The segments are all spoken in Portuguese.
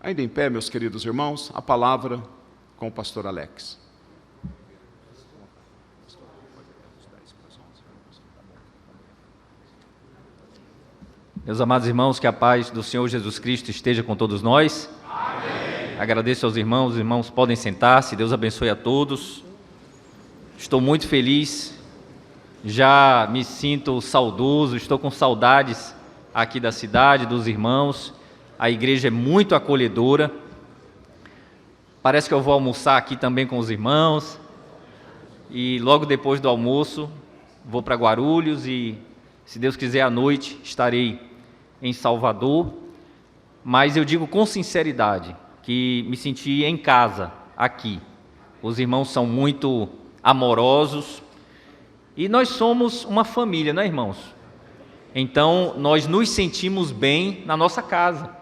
Ainda em pé, meus queridos irmãos, a palavra com o pastor Alex. Meus amados irmãos, que a paz do Senhor Jesus Cristo esteja com todos nós. Amém. Agradeço aos irmãos, os irmãos podem sentar-se, Deus abençoe a todos. Estou muito feliz, já me sinto saudoso, estou com saudades aqui da cidade, dos irmãos. A igreja é muito acolhedora. Parece que eu vou almoçar aqui também com os irmãos. E logo depois do almoço, vou para Guarulhos e, se Deus quiser, à noite estarei em Salvador. Mas eu digo com sinceridade que me senti em casa aqui. Os irmãos são muito amorosos e nós somos uma família, não é, irmãos? Então, nós nos sentimos bem na nossa casa.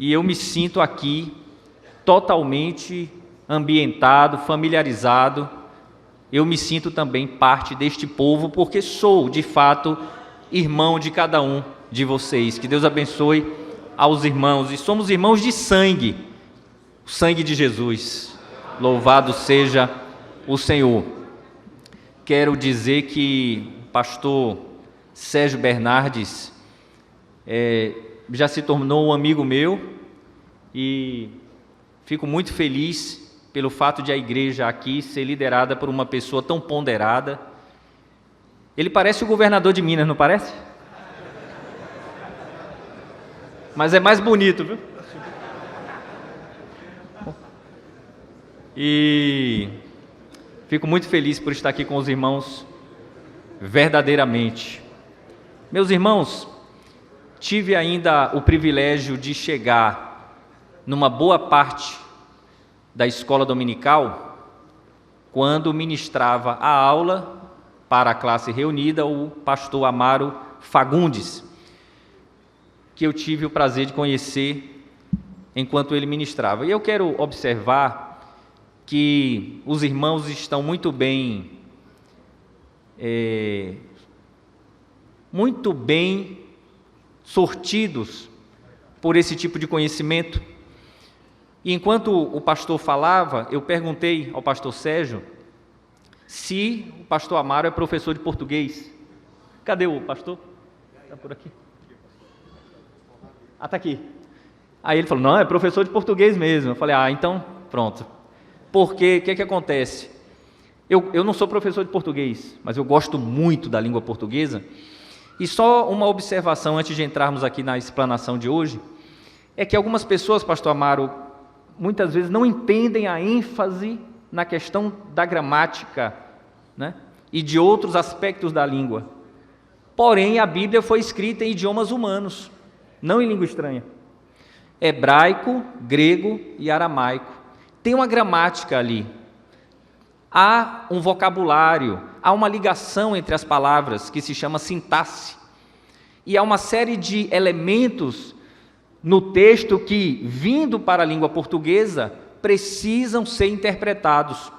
E eu me sinto aqui totalmente ambientado, familiarizado. Eu me sinto também parte deste povo, porque sou, de fato, irmão de cada um de vocês. Que Deus abençoe aos irmãos. E somos irmãos de sangue, o sangue de Jesus. Louvado seja o Senhor. Quero dizer que o pastor Sérgio Bernardes já se tornou um amigo meu e fico muito feliz pelo fato de a igreja aqui ser liderada por uma pessoa tão ponderada. Ele parece o governador de Minas, não parece? Mas é mais bonito, viu? E fico muito feliz por estar aqui com os irmãos verdadeiramente. Meus irmãos, tive ainda o privilégio de chegar numa boa parte da escola dominical quando ministrava a aula para a classe reunida o pastor Amaro Fagundes, que eu tive o prazer de conhecer enquanto ele ministrava. E eu quero observar que os irmãos estão muito bem sortidos por esse tipo de conhecimento. E enquanto o pastor falava, eu perguntei ao pastor Sérgio se o pastor Amaro é professor de português. Cadê o pastor? Está por aqui? Ah, está aqui. Aí ele falou, não, é professor de português mesmo. Eu falei, então pronto. Porque, o que acontece? Eu não sou professor de português, mas eu gosto muito da língua portuguesa. E só uma observação antes de entrarmos aqui na explanação de hoje, é que algumas pessoas, pastor Amaro, muitas vezes não entendem a ênfase na questão da gramática, né? E de outros aspectos da língua. Porém, a Bíblia foi escrita em idiomas humanos, não em língua estranha. Hebraico, grego e aramaico. Tem uma gramática ali. Há um vocabulário, há uma ligação entre as palavras que se chama sintaxe. E há uma série de elementos no texto que, vindo para a língua portuguesa, precisam ser interpretados.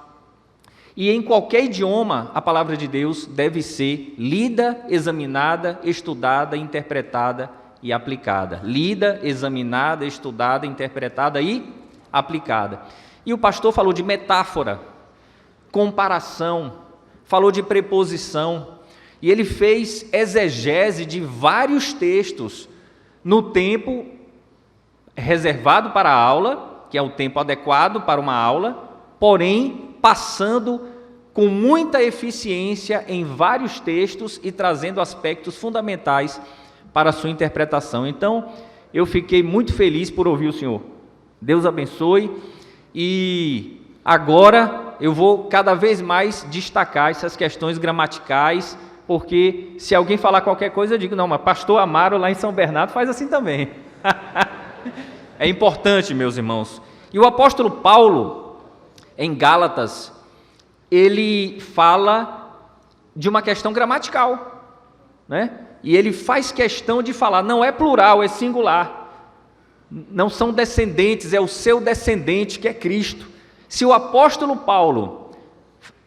E em qualquer idioma, a palavra de Deus deve ser lida, examinada, estudada, interpretada e aplicada. Lida, examinada, estudada, interpretada e aplicada. E o pastor falou de metáfora, comparação, falou de preposição, e ele fez exegese de vários textos no tempo reservado para a aula, que é o tempo adequado para uma aula, porém passando com muita eficiência em vários textos e trazendo aspectos fundamentais para a sua interpretação. Então, eu fiquei muito feliz por ouvir o senhor. Deus abençoe. E agora eu vou cada vez mais destacar essas questões gramaticais, porque se alguém falar qualquer coisa, eu digo, não, mas pastor Amaro lá em São Bernardo faz assim também. É importante, meus irmãos. E o apóstolo Paulo, em Gálatas, ele fala de uma questão gramatical, né? E ele faz questão de falar, não é plural, é singular. Não são descendentes, é o seu descendente que é Cristo. Se o apóstolo Paulo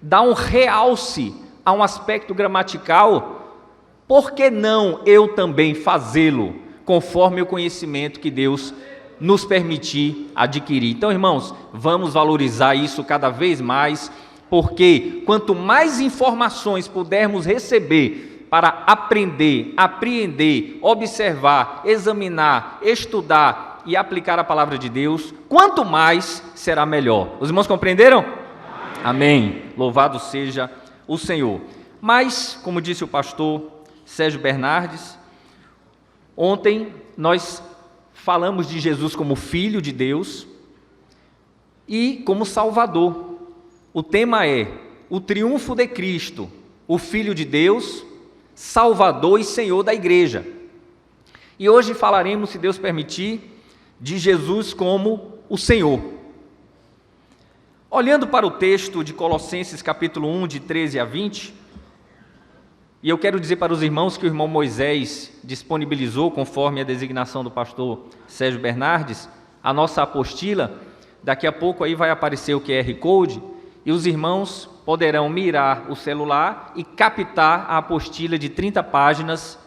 dá um realce a um aspecto gramatical, por que não eu também fazê-lo, conforme o conhecimento que Deus nos permitir adquirir. Então, irmãos, vamos valorizar isso cada vez mais, porque quanto mais informações pudermos receber para aprender, apreender, observar, examinar, estudar e aplicar a palavra de Deus, quanto mais será melhor. Os irmãos compreenderam? Amém. Louvado seja o Senhor. Mas, como disse o pastor Sérgio Bernardes, ontem nós falamos de Jesus como Filho de Deus e como Salvador. O tema é o triunfo de Cristo, o Filho de Deus, Salvador e Senhor da Igreja. E hoje falaremos, se Deus permitir, de Jesus como o Senhor. Olhando para o texto de Colossenses capítulo 1, de 13 a 20, e eu quero dizer para os irmãos que o irmão Moisés disponibilizou, conforme a designação do pastor Sérgio Bernardes, a nossa apostila. Daqui a pouco aí vai aparecer o QR Code, e os irmãos poderão mirar o celular e captar a apostila de 30 páginas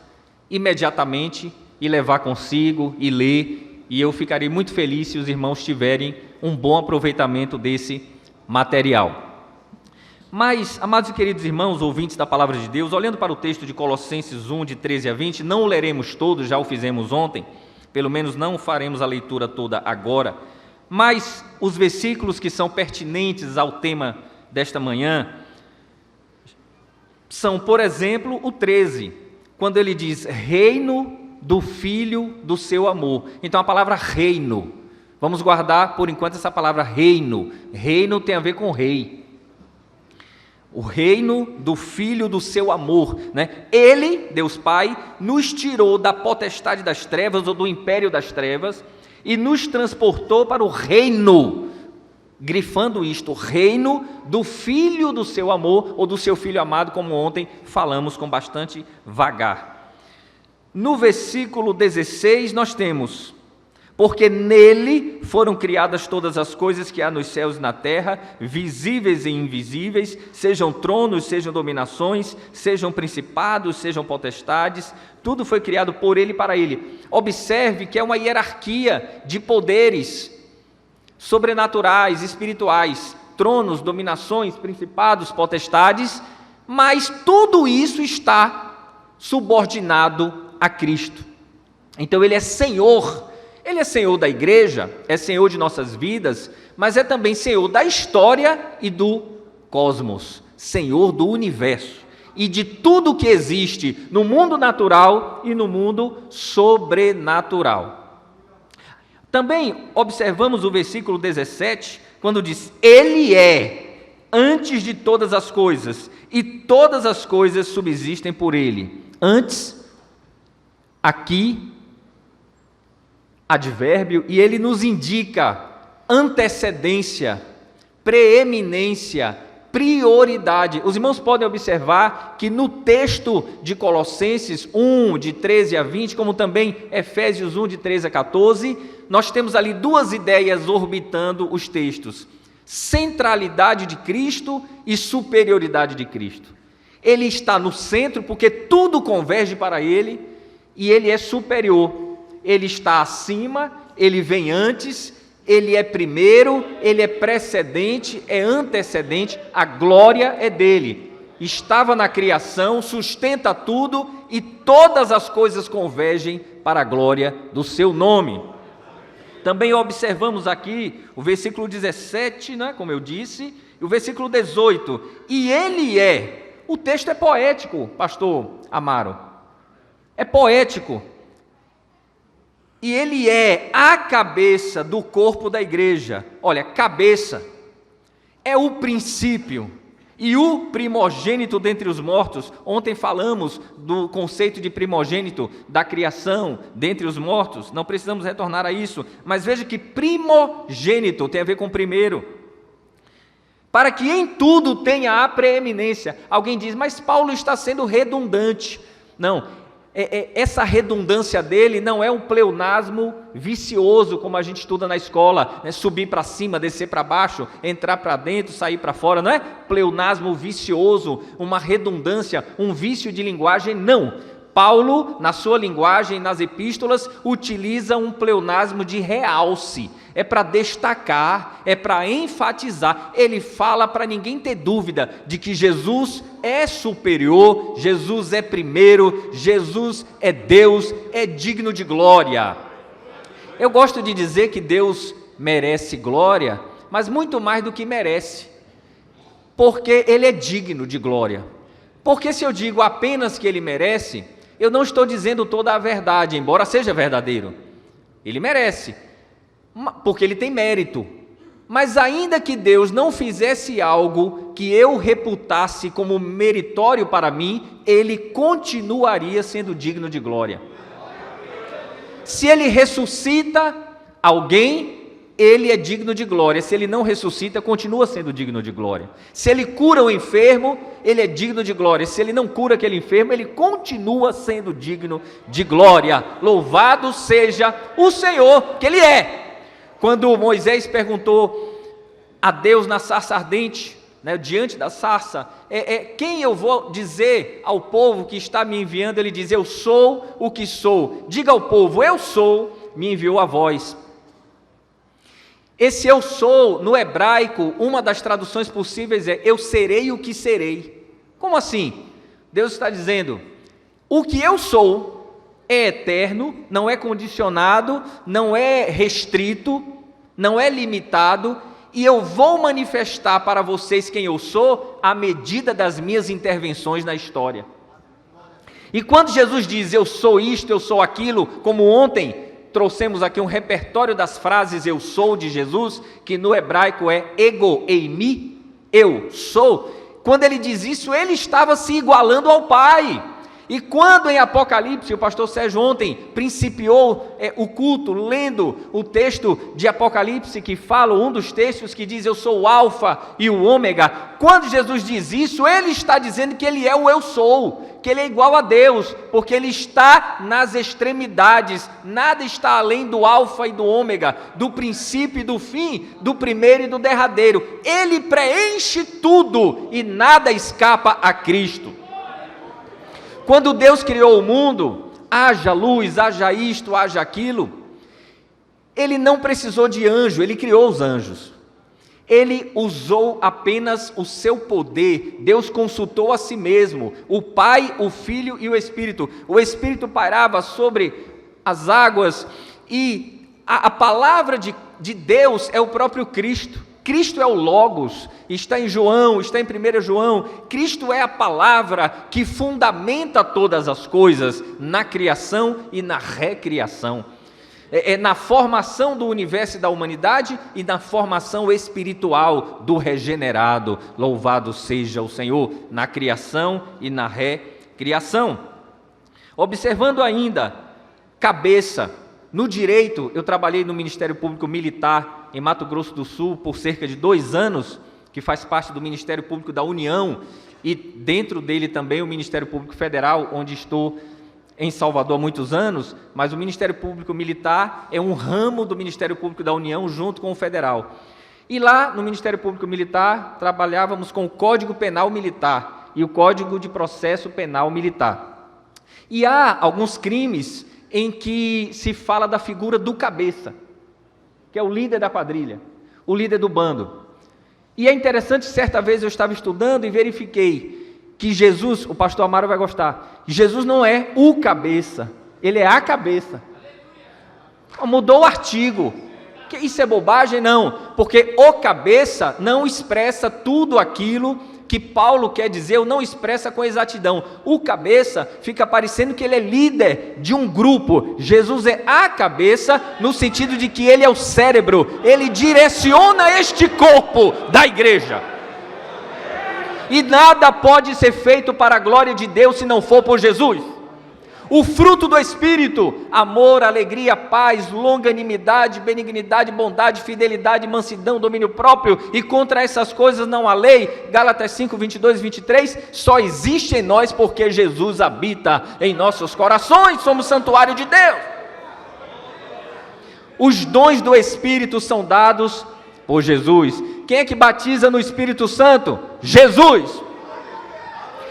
imediatamente e levar consigo e ler, e eu ficarei muito feliz se os irmãos tiverem um bom aproveitamento desse material. Mas, amados e queridos irmãos, ouvintes da palavra de Deus, olhando para o texto de Colossenses 1, de 13 a 20, não o leremos todo, já o fizemos ontem, pelo menos não faremos a leitura toda agora, mas os versículos que são pertinentes ao tema desta manhã são, por exemplo, o 13, quando ele diz, reino do Filho do seu amor. Então a palavra reino, vamos guardar por enquanto essa palavra reino. Reino tem a ver com rei. O reino do Filho do seu amor, né? Ele, Deus Pai, nos tirou da potestade das trevas ou do império das trevas e nos transportou para o reino, grifando isto, reino do Filho do seu amor ou do seu Filho amado, como ontem falamos com bastante vagar. No versículo 16 nós temos, porque nele foram criadas todas as coisas que há nos céus e na terra, visíveis e invisíveis, sejam tronos, sejam dominações, sejam principados, sejam potestades, tudo foi criado por ele e para ele. Observe que é uma hierarquia de poderes sobrenaturais, espirituais, tronos, dominações, principados, potestades, mas tudo isso está subordinado a Cristo. Então ele é Senhor. Ele é Senhor da igreja, é Senhor de nossas vidas, mas é também Senhor da história e do cosmos, Senhor do universo e de tudo que existe no mundo natural e no mundo sobrenatural. Também observamos o versículo 17, quando diz, Ele é antes de todas as coisas, e todas as coisas subsistem por Ele. Antes, aqui, advérbio, e ele nos indica antecedência, preeminência, prioridade. Os irmãos podem observar que no texto de Colossenses 1, de 13 a 20, como também Efésios 1, de 13 a 14, nós temos ali duas ideias orbitando os textos: centralidade de Cristo e superioridade de Cristo. Ele está no centro porque tudo converge para ele, e ele é superior. Ele está acima, ele vem antes, ele é primeiro, ele é precedente, é antecedente, a glória é dele. Estava na criação, sustenta tudo e todas as coisas convergem para a glória do seu nome. Também observamos aqui o versículo 17, né, como eu disse, e o versículo 18. E ele é, o texto é poético, pastor Amaro, é poético. E ele é a cabeça do corpo da igreja. Olha, cabeça é o princípio e o primogênito dentre os mortos. Ontem falamos do conceito de primogênito, da criação dentre os mortos. Não precisamos retornar a isso. Mas veja que primogênito tem a ver com primeiro. Para que em tudo tenha a preeminência. Alguém diz, mas Paulo está sendo redundante. Não. Essa redundância dele não é um pleonasmo vicioso, como a gente estuda na escola, né? Subir para cima, descer para baixo, entrar para dentro, sair para fora, não é pleonasmo vicioso, uma redundância, um vício de linguagem, não. Paulo, na sua linguagem, nas epístolas, utiliza um pleonasmo de realce. É para destacar, é para enfatizar. Ele fala para ninguém ter dúvida de que Jesus é superior, Jesus é primeiro, Jesus é Deus, é digno de glória. Eu gosto de dizer que Deus merece glória, mas muito mais do que merece, porque Ele é digno de glória. Porque se eu digo apenas que Ele merece, eu não estou dizendo toda a verdade, embora seja verdadeiro. Ele merece, porque Ele tem mérito. Mas ainda que Deus não fizesse algo que eu reputasse como meritório para mim, Ele continuaria sendo digno de glória. Se Ele ressuscita alguém, Ele é digno de glória. Se Ele não ressuscita, continua sendo digno de glória. Se Ele cura o enfermo, Ele é digno de glória. Se Ele não cura aquele enfermo, Ele continua sendo digno de glória. Louvado seja o Senhor, que Ele é. Quando Moisés perguntou a Deus na sarça ardente, diante da sarça, quem eu vou dizer ao povo que está me enviando? Ele diz: eu sou o que sou. Diga ao povo: eu sou, me enviou a vós. Esse eu sou, no hebraico, uma das traduções possíveis é: eu serei o que serei. Como assim? Deus está dizendo: o que eu sou é eterno, não é condicionado, não é restrito, não é limitado, e eu vou manifestar para vocês quem eu sou à medida das minhas intervenções na história. E quando Jesus diz: eu sou isto, eu sou aquilo, como ontem trouxemos aqui um repertório das frases eu sou de Jesus, que no hebraico é ego eimi, eu sou. Quando ele diz isso, ele estava se igualando ao Pai. E quando em Apocalipse, o pastor Sérgio ontem principiou o culto lendo o texto de Apocalipse, que fala, um dos textos que diz: eu sou o alfa e o ômega. Quando Jesus diz isso, ele está dizendo que ele é o eu sou, que ele é igual a Deus, porque ele está nas extremidades, nada está além do alfa e do ômega, do princípio e do fim, do primeiro e do derradeiro. Ele preenche tudo e nada escapa a Cristo. Quando Deus criou o mundo, haja luz, haja isto, haja aquilo, Ele não precisou de anjo, Ele criou os anjos. Ele usou apenas o seu poder. Deus consultou a si mesmo, o Pai, o Filho e o Espírito. O Espírito pairava sobre as águas e a palavra de Deus é o próprio Cristo. Cristo é o Logos, está em João, está em 1 João. Cristo é a palavra que fundamenta todas as coisas na criação e na recriação. Na formação do universo e da humanidade e na formação espiritual do regenerado. Louvado seja o Senhor, na criação e na recriação. Observando ainda, cabeça. No direito, eu trabalhei no Ministério Público Militar em Mato Grosso do Sul por cerca de 2 anos, que faz parte do Ministério Público da União, e dentro dele também o Ministério Público Federal, onde estou em Salvador há muitos anos, mas o Ministério Público Militar é um ramo do Ministério Público da União junto com o Federal. E lá no Ministério Público Militar trabalhávamos com o Código Penal Militar e o Código de Processo Penal Militar. E há alguns crimes em que se fala da figura do cabeça, que é o líder da quadrilha, o líder do bando. E é interessante, certa vez eu estava estudando e verifiquei que Jesus, o pastor Amaro vai gostar, Jesus não é o cabeça, ele é a cabeça. Mudou o artigo. Que isso é bobagem? Não, porque o cabeça não expressa tudo aquilo que Paulo quer dizer, ou não expressa com exatidão. O cabeça fica parecendo que ele é líder de um grupo. Jesus é a cabeça no sentido de que ele é o cérebro, ele direciona este corpo da igreja. E nada pode ser feito para a glória de Deus se não for por Jesus. O fruto do Espírito: amor, alegria, paz, longanimidade, benignidade, bondade, fidelidade, mansidão, domínio próprio, e contra essas coisas não há lei. Gálatas 5, 22 e 23, só existe em nós porque Jesus habita em nossos corações, somos santuário de Deus. Os dons do Espírito são dados por Jesus. Quem é que batiza no Espírito Santo? Jesus.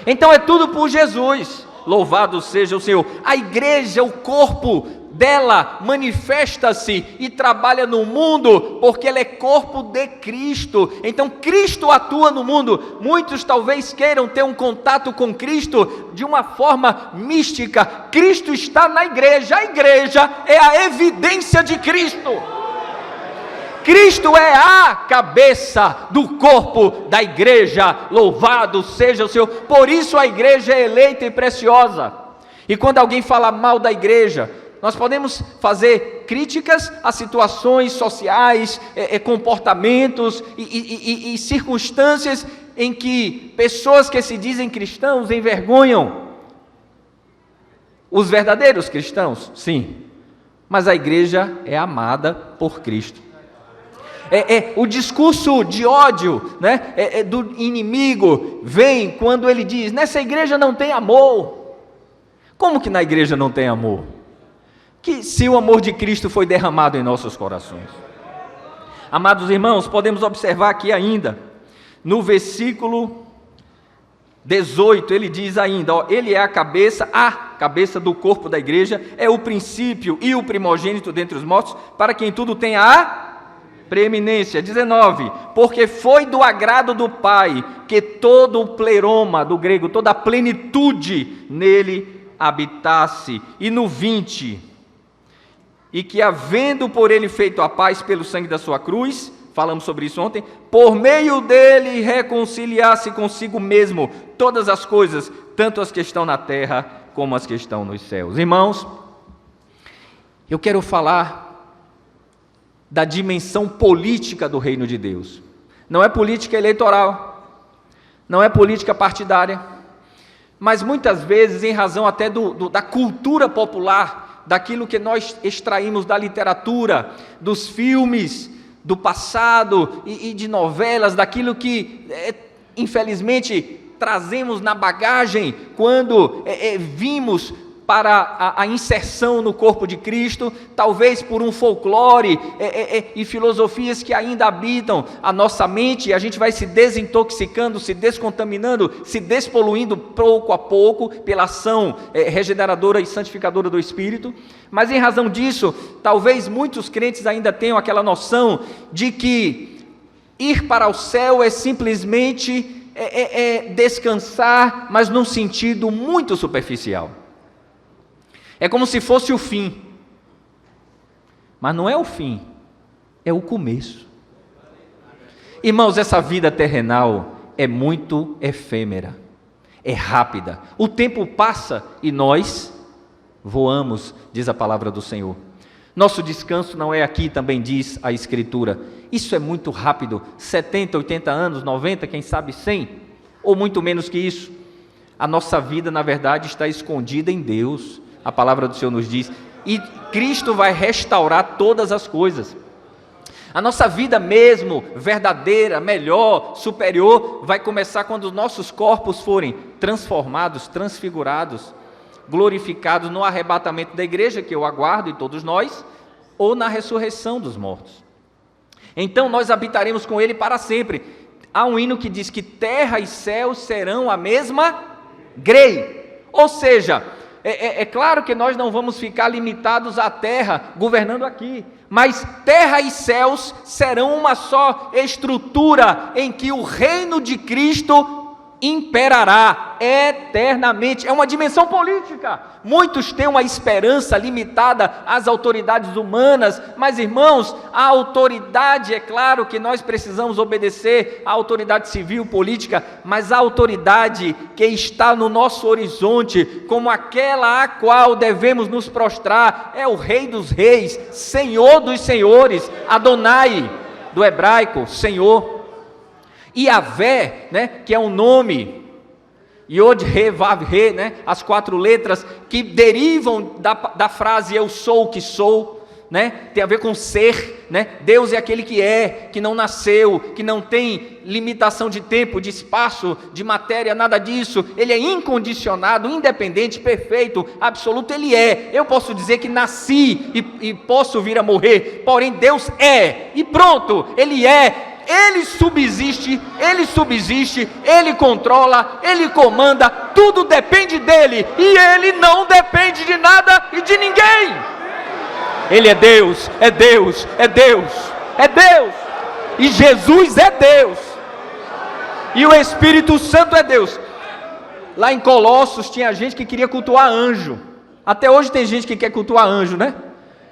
Então é tudo por Jesus. louvado seja o Senhor. A igreja, o corpo dela, manifesta-se e trabalha no mundo, porque ela é corpo de Cristo. Então Cristo atua no mundo. Muitos talvez queiram ter um contato com Cristo de uma forma mística. Cristo está na igreja. A igreja é a evidência de Cristo. Cristo é a cabeça do corpo da igreja, louvado seja o Senhor. Por isso a igreja é eleita e preciosa. E quando alguém fala mal da igreja, nós podemos fazer críticas a situações sociais, comportamentos e circunstâncias em que pessoas que se dizem cristãos envergonham os verdadeiros cristãos, sim, mas a igreja é amada por Cristo. O discurso de ódio, né, do inimigo vem quando ele diz: nessa igreja não tem amor. Como que na igreja não tem amor? Que se o amor de Cristo foi derramado em nossos corações. Amados irmãos, podemos observar aqui ainda, no versículo 18, ele diz ainda, ó, ele é a cabeça do corpo da igreja, é o princípio e o primogênito dentre os mortos, para quem tudo tenha a preeminência. 19, porque foi do agrado do Pai que todo o pleroma, do grego, toda a plenitude nele habitasse. E no 20, e que havendo por ele feito a paz pelo sangue da sua cruz, falamos sobre isso ontem, por meio dele reconciliasse consigo mesmo todas as coisas, tanto as que estão na terra como as que estão nos céus. Irmãos, eu quero falar da dimensão política do reino de Deus. Não é política eleitoral, não é política partidária, mas muitas vezes, em razão até da cultura popular, daquilo que nós extraímos da literatura, dos filmes, do passado e de novelas, daquilo que, infelizmente, trazemos na bagagem quando vimos para a inserção no corpo de Cristo, talvez por um folclore e filosofias que ainda habitam a nossa mente, e a gente vai se desintoxicando, se descontaminando, se despoluindo pouco a pouco pela ação regeneradora e santificadora do Espírito. Mas em razão disso, talvez muitos crentes ainda tenham aquela noção de que ir para o céu é simplesmente descansar, mas num sentido muito superficial. É como se fosse o fim, mas não é o fim, é o começo. Irmãos, essa vida terrenal é muito efêmera, é rápida, o tempo passa e nós voamos, diz a palavra do Senhor. Nosso descanso não é aqui, também diz a Escritura. Isso é muito rápido, 70, 80 anos, 90, quem sabe 100, ou muito menos que isso. A nossa vida, na verdade, está escondida em Deus. A palavra do Senhor nos diz, e Cristo vai restaurar todas as coisas. A nossa vida mesmo, verdadeira, melhor, superior, vai começar quando os nossos corpos forem transformados, transfigurados, glorificados no arrebatamento da igreja, que eu aguardo, e todos nós, ou na ressurreição dos mortos. Então nós habitaremos com Ele para sempre. Há um hino que diz que terra e céu serão a mesma grei, ou seja, é claro que nós não vamos ficar limitados à terra, governando aqui, mas terra e céus serão uma só estrutura em que o reino de Cristo imperará eternamente. É uma dimensão política. Muitos têm uma esperança limitada às autoridades humanas, mas irmãos, a autoridade, é claro que nós precisamos obedecer à autoridade civil, política, mas a autoridade que está no nosso horizonte, como aquela a qual devemos nos prostrar, é o Rei dos Reis, Senhor dos Senhores, Adonai, do hebraico, Senhor. Yavé, né, que é um nome, Yod, He, Vav, He, né, as 4 letras que derivam da frase eu sou o que sou, né, tem a ver com ser, né, Deus é aquele que é, que não nasceu, que não tem limitação de tempo, de espaço, de matéria, nada disso, Ele é incondicionado, independente, perfeito, absoluto, Ele é. Eu posso dizer que nasci e posso vir a morrer, porém Deus é, e pronto, Ele é Ele subsiste, Ele controla, Ele comanda, tudo depende dEle, e Ele não depende de nada e de ninguém. Ele é Deus, é Deus, é Deus, é Deus, e Jesus é Deus, e o Espírito Santo é Deus. Lá em Colossos tinha gente que queria cultuar anjo, até hoje tem gente que quer cultuar anjo, né?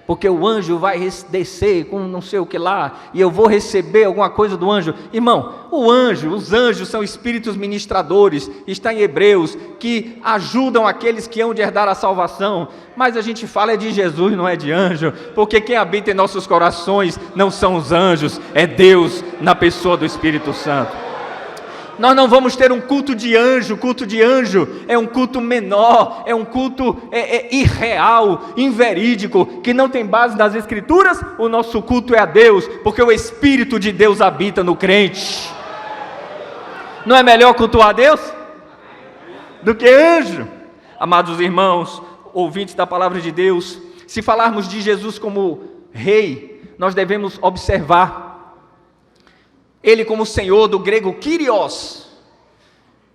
Porque o anjo vai descer com não sei o que lá, e eu vou receber alguma coisa do anjo. Irmão, os anjos são espíritos ministradores, está em Hebreus, que ajudam aqueles que hão de herdar a salvação. Mas a gente fala é de Jesus, não é de anjo, porque quem habita em nossos corações não são os anjos, é Deus na pessoa do Espírito Santo. Nós não vamos ter um culto de anjo é um culto menor, é um culto irreal, inverídico, que não tem base nas Escrituras. O nosso culto é a Deus, porque o Espírito de Deus habita no crente. Não é melhor cultuar a Deus do que anjo? Amados irmãos, ouvintes da palavra de Deus, se falarmos de Jesus como Rei, nós devemos observar Ele como Senhor, do grego Kyrios.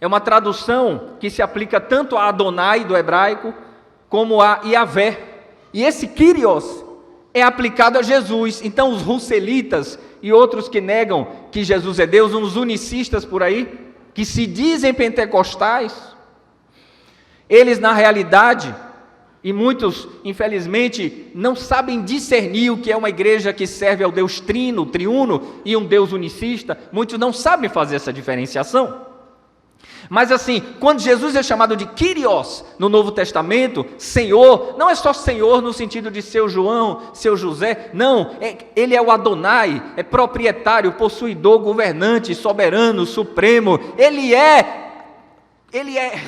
É uma tradução que se aplica tanto a Adonai do hebraico, como a Yahvé. E esse Kyrios é aplicado a Jesus. Então os russelitas e outros que negam que Jesus é Deus, uns unicistas por aí, que se dizem pentecostais, eles na realidade, e muitos infelizmente não sabem discernir o que é uma igreja que serve ao Deus trino, triuno, e um Deus unicista. Muitos não sabem fazer essa diferenciação. Mas assim, quando Jesus é chamado de Kyrios no Novo Testamento, Senhor, não é só Senhor no sentido de seu João, seu José, não, Ele é o Adonai, é proprietário, possuidor, governante, soberano, supremo. Ele é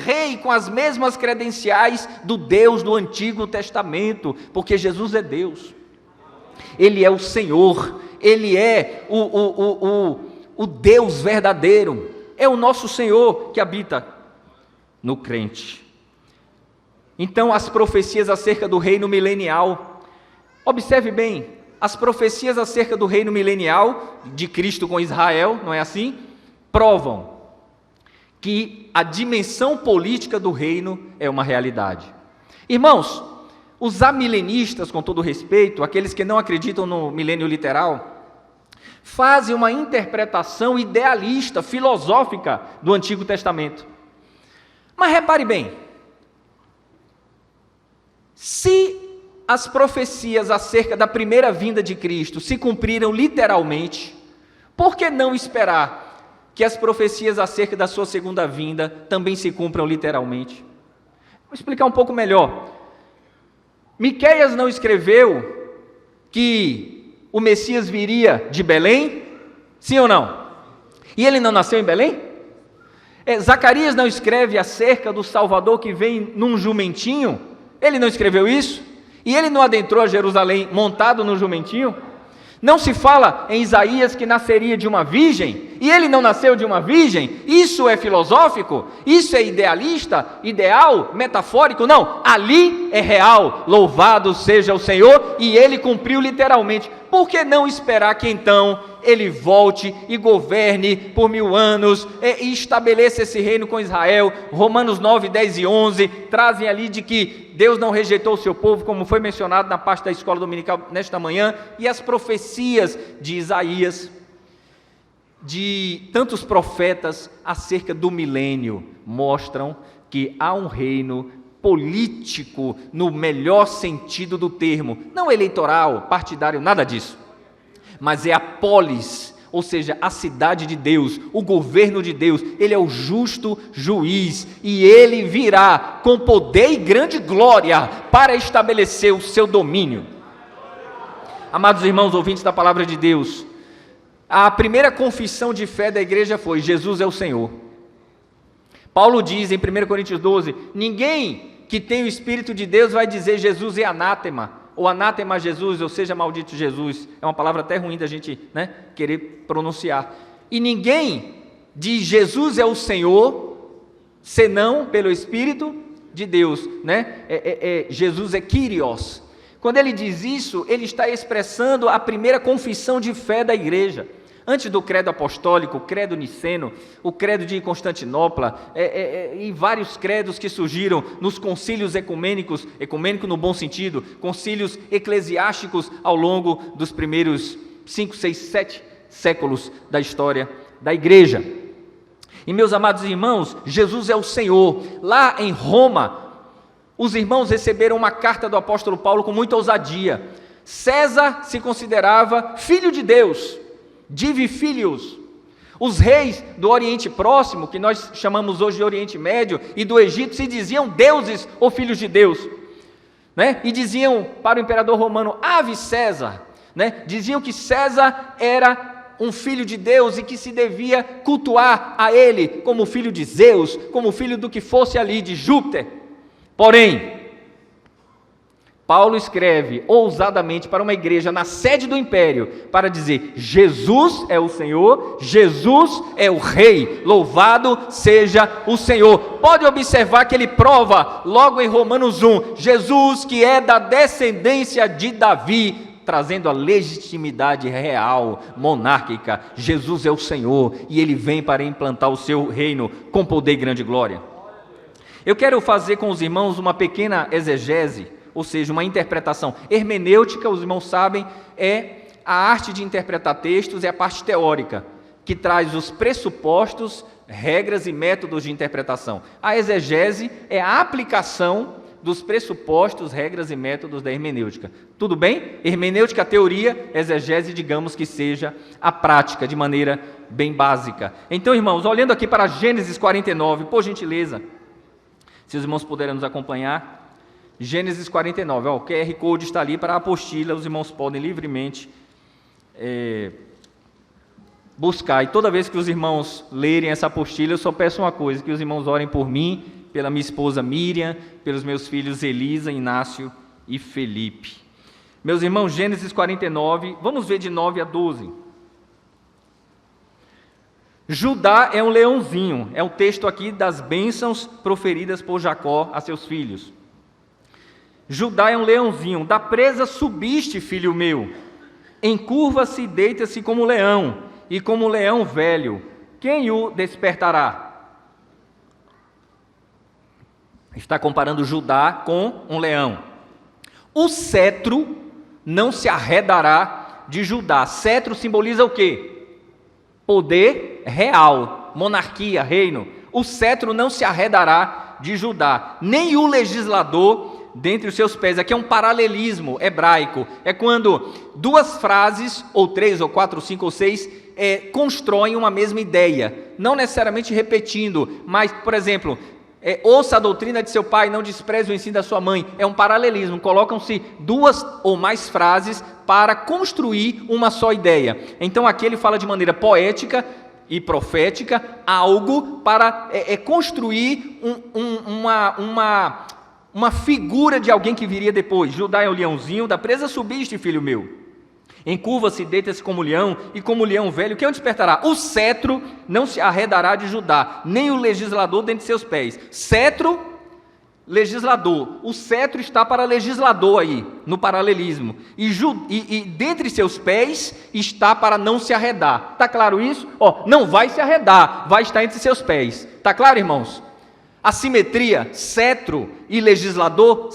rei com as mesmas credenciais do Deus do Antigo Testamento, porque Jesus é Deus, Ele é o Senhor, Ele é o Deus verdadeiro, é o nosso Senhor que habita no crente. Então as profecias acerca do reino milenial, observe bem, as profecias acerca do reino milenial, de Cristo com Israel, não é assim? Provam que a dimensão política do reino é uma realidade. Irmãos, os amilenistas, com todo respeito, aqueles que não acreditam no milênio literal, fazem uma interpretação idealista, filosófica do Antigo Testamento. Mas repare bem, se as profecias acerca da primeira vinda de Cristo se cumpriram literalmente, por que não esperar que as profecias acerca da sua segunda vinda também se cumpram literalmente? Vou explicar um pouco melhor. Miqueias não escreveu que o Messias viria de Belém? Sim ou não? E ele não nasceu em Belém? Zacarias não escreve acerca do Salvador que vem num jumentinho? Ele não escreveu isso? E ele não adentrou a Jerusalém montado no jumentinho? Não se fala em Isaías que nasceria de uma virgem, e ele não nasceu de uma virgem? Isso é filosófico? Isso é idealista? Ideal? Metafórico? Não, ali é real. Louvado seja o Senhor, e ele cumpriu literalmente. Por que não esperar que então ele volte e governe por 1000 anos e estabeleça esse reino com Israel? Romanos 9, 10 e 11 trazem ali de que Deus não rejeitou o seu povo, como foi mencionado na parte da escola dominical nesta manhã, e as profecias de Isaías, de tantos profetas acerca do milênio, mostram que há um reino político no melhor sentido do termo, não eleitoral, partidário, nada disso, mas é a polis, ou seja, a cidade de Deus, o governo de Deus. Ele é o justo juiz, e ele virá com poder e grande glória para estabelecer o seu domínio. Amados irmãos, ouvintes da palavra de Deus, a primeira confissão de fé da igreja foi: Jesus é o Senhor. Paulo diz em 1 Coríntios 12, ninguém que tem o Espírito de Deus vai dizer Jesus é anátema, ou anátema a Jesus, ou seja, maldito Jesus. É uma palavra até ruim da gente querer pronunciar. E ninguém diz Jesus é o Senhor, senão pelo Espírito de Deus. Jesus é Kyrios. Quando ele diz isso, ele está expressando a primeira confissão de fé da igreja. Antes do credo apostólico, o credo niceno, o credo de Constantinopla, e vários credos que surgiram nos concílios ecumênicos, ecumênico no bom sentido, concílios eclesiásticos ao longo dos primeiros 5, 6, 7 séculos da história da igreja. E meus amados irmãos, Jesus é o Senhor. Lá em Roma, os irmãos receberam uma carta do apóstolo Paulo com muita ousadia. César se considerava filho de Deus, Divi Filius. Os reis do Oriente Próximo, que nós chamamos hoje de Oriente Médio, e do Egito, se diziam deuses ou filhos de Deus, né? E diziam para o imperador romano, Ave César, né? Diziam que César era um filho de Deus e que se devia cultuar a ele como filho de Zeus, como filho do que fosse ali de Júpiter. Porém, Paulo escreve ousadamente para uma igreja na sede do império, para dizer, Jesus é o Senhor, Jesus é o Rei, louvado seja o Senhor. Pode observar que ele prova logo em Romanos 1, Jesus que é da descendência de Davi, trazendo a legitimidade real, monárquica. Jesus é o Senhor e ele vem para implantar o seu reino com poder e grande glória. Eu quero fazer com os irmãos uma pequena exegese, ou seja, uma interpretação. Hermenêutica, os irmãos sabem, é a arte de interpretar textos, é a parte teórica, que traz os pressupostos, regras e métodos de interpretação. A exegese é a aplicação dos pressupostos, regras e métodos da hermenêutica. Tudo bem? Hermenêutica, a teoria, exegese, digamos que seja a prática, de maneira bem básica. Então, irmãos, olhando aqui para Gênesis 49, por gentileza, se os irmãos puderem nos acompanhar, Gênesis 49, o QR Code está ali para a apostila, os irmãos podem livremente buscar. E toda vez que os irmãos lerem essa apostila, eu só peço uma coisa, que os irmãos orem por mim, pela minha esposa Miriam, pelos meus filhos Elisa, Inácio e Felipe. Meus irmãos, Gênesis 49, vamos ver de 9 a 12. Judá é um leãozinho, é o texto aqui das bênçãos proferidas por Jacó a seus filhos. Judá é um leãozinho, da presa subiste, filho meu, encurva-se e deita-se como leão, e como leão velho, quem o despertará? Está comparando Judá com um leão. O cetro não se arredará de Judá. Cetro simboliza o quê? Poder real, monarquia, reino. O cetro não se arredará de Judá, nem o legislador dentre os seus pés. Aqui é um paralelismo hebraico. É quando duas frases, ou 3, ou 4, ou 5, ou 6, constroem uma mesma ideia. Não necessariamente repetindo, mas, por exemplo, ouça a doutrina de seu pai, não despreze o ensino da sua mãe. É um paralelismo, colocam-se duas ou mais frases para construir uma só ideia. Então aqui ele fala de maneira poética e profética, algo para construir uma figura de alguém que viria depois. Judá é o leãozinho, da presa subiste, filho meu. Encurva-se, deita-se como leão, e como leão velho, quem o despertará? O cetro não se arredará de Judá, nem o legislador dentre seus pés. Cetro, legislador. O cetro está para legislador aí, no paralelismo. E dentre seus pés está para não se arredar. Está claro isso? Não vai se arredar, vai estar entre seus pés. Está claro, irmãos? A simetria, cetro e legislador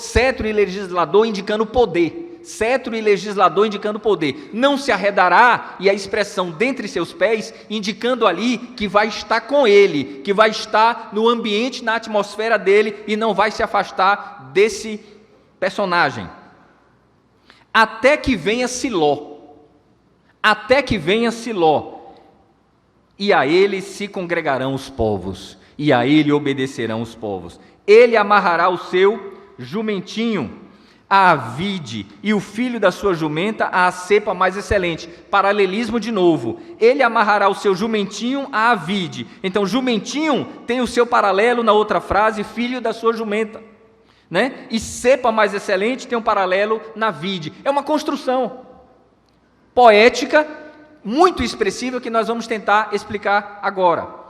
indicando poder. Cetro e legislador indicando poder. Não se arredará, e a expressão dentre seus pés, indicando ali que vai estar com ele, que vai estar no ambiente, na atmosfera dele, e não vai se afastar desse personagem. Até que venha Siló. Até que venha Siló. E a ele se congregarão os povos, e a ele obedecerão os povos. Ele amarrará o seu jumentinho à vide, e o filho da sua jumenta à cepa mais excelente. Paralelismo de novo. Ele amarrará o seu jumentinho à vide. Então, jumentinho tem o seu paralelo na outra frase, filho da sua jumenta, né? E cepa mais excelente tem um paralelo na vide. É uma construção poética, muito expressiva, que nós vamos tentar explicar agora.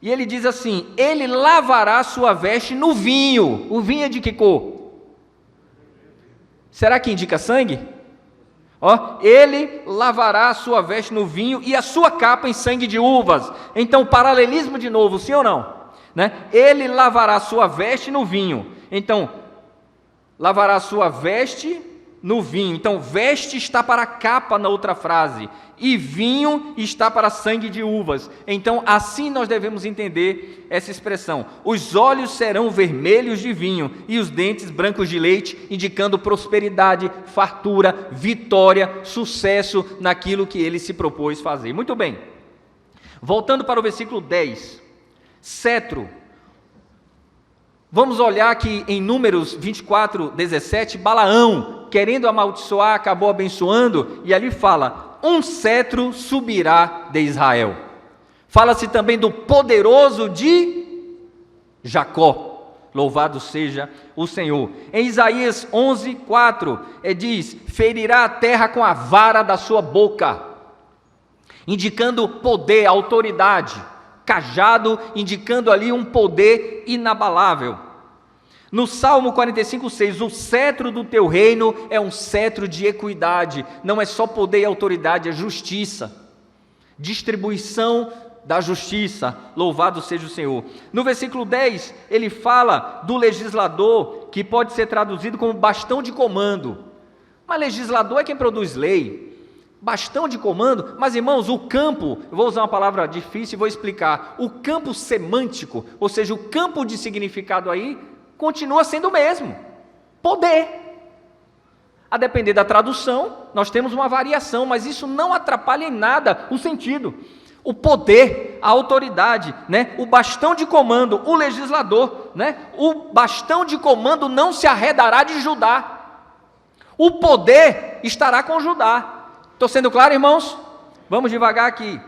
E ele diz assim: ele lavará sua veste no vinho. O vinho é de que cor? Será que indica sangue? Ele lavará a sua veste no vinho e a sua capa em sangue de uvas. Então, paralelismo de novo, sim ou não? Né? Ele lavará a sua veste no vinho. Então, lavará a sua veste no vinho. Então, veste está para capa na outra frase. E vinho está para sangue de uvas. Então, assim nós devemos entender essa expressão. Os olhos serão vermelhos de vinho e os dentes brancos de leite, indicando prosperidade, fartura, vitória, sucesso naquilo que ele se propôs fazer. Muito bem. Voltando para o versículo 10. Cetro. Vamos olhar aqui em Números 24, 17, Balaão, querendo amaldiçoar, acabou abençoando, e ali fala, um cetro subirá de Israel. Fala-se também do poderoso de Jacó, louvado seja o Senhor. Em Isaías 11, 4, diz, ferirá a terra com a vara da sua boca, indicando poder, autoridade, cajado, indicando ali um poder inabalável. No Salmo 45, 6, o cetro do teu reino é um cetro de equidade, não é só poder e autoridade, é justiça, distribuição da justiça, louvado seja o Senhor. No versículo 10, ele fala do legislador, que pode ser traduzido como bastão de comando, mas legislador é quem produz lei, bastão de comando, mas irmãos, o campo, eu vou usar uma palavra difícil e vou explicar, o campo semântico, ou seja, o campo de significado aí, continua sendo o mesmo, poder. A depender da tradução, nós temos uma variação, mas isso não atrapalha em nada o sentido. O poder, a autoridade, né? O bastão de comando, o legislador, né? O bastão de comando não se arredará de Judá. O poder estará com Judá. Estou sendo claro, irmãos? Vamos devagar aqui.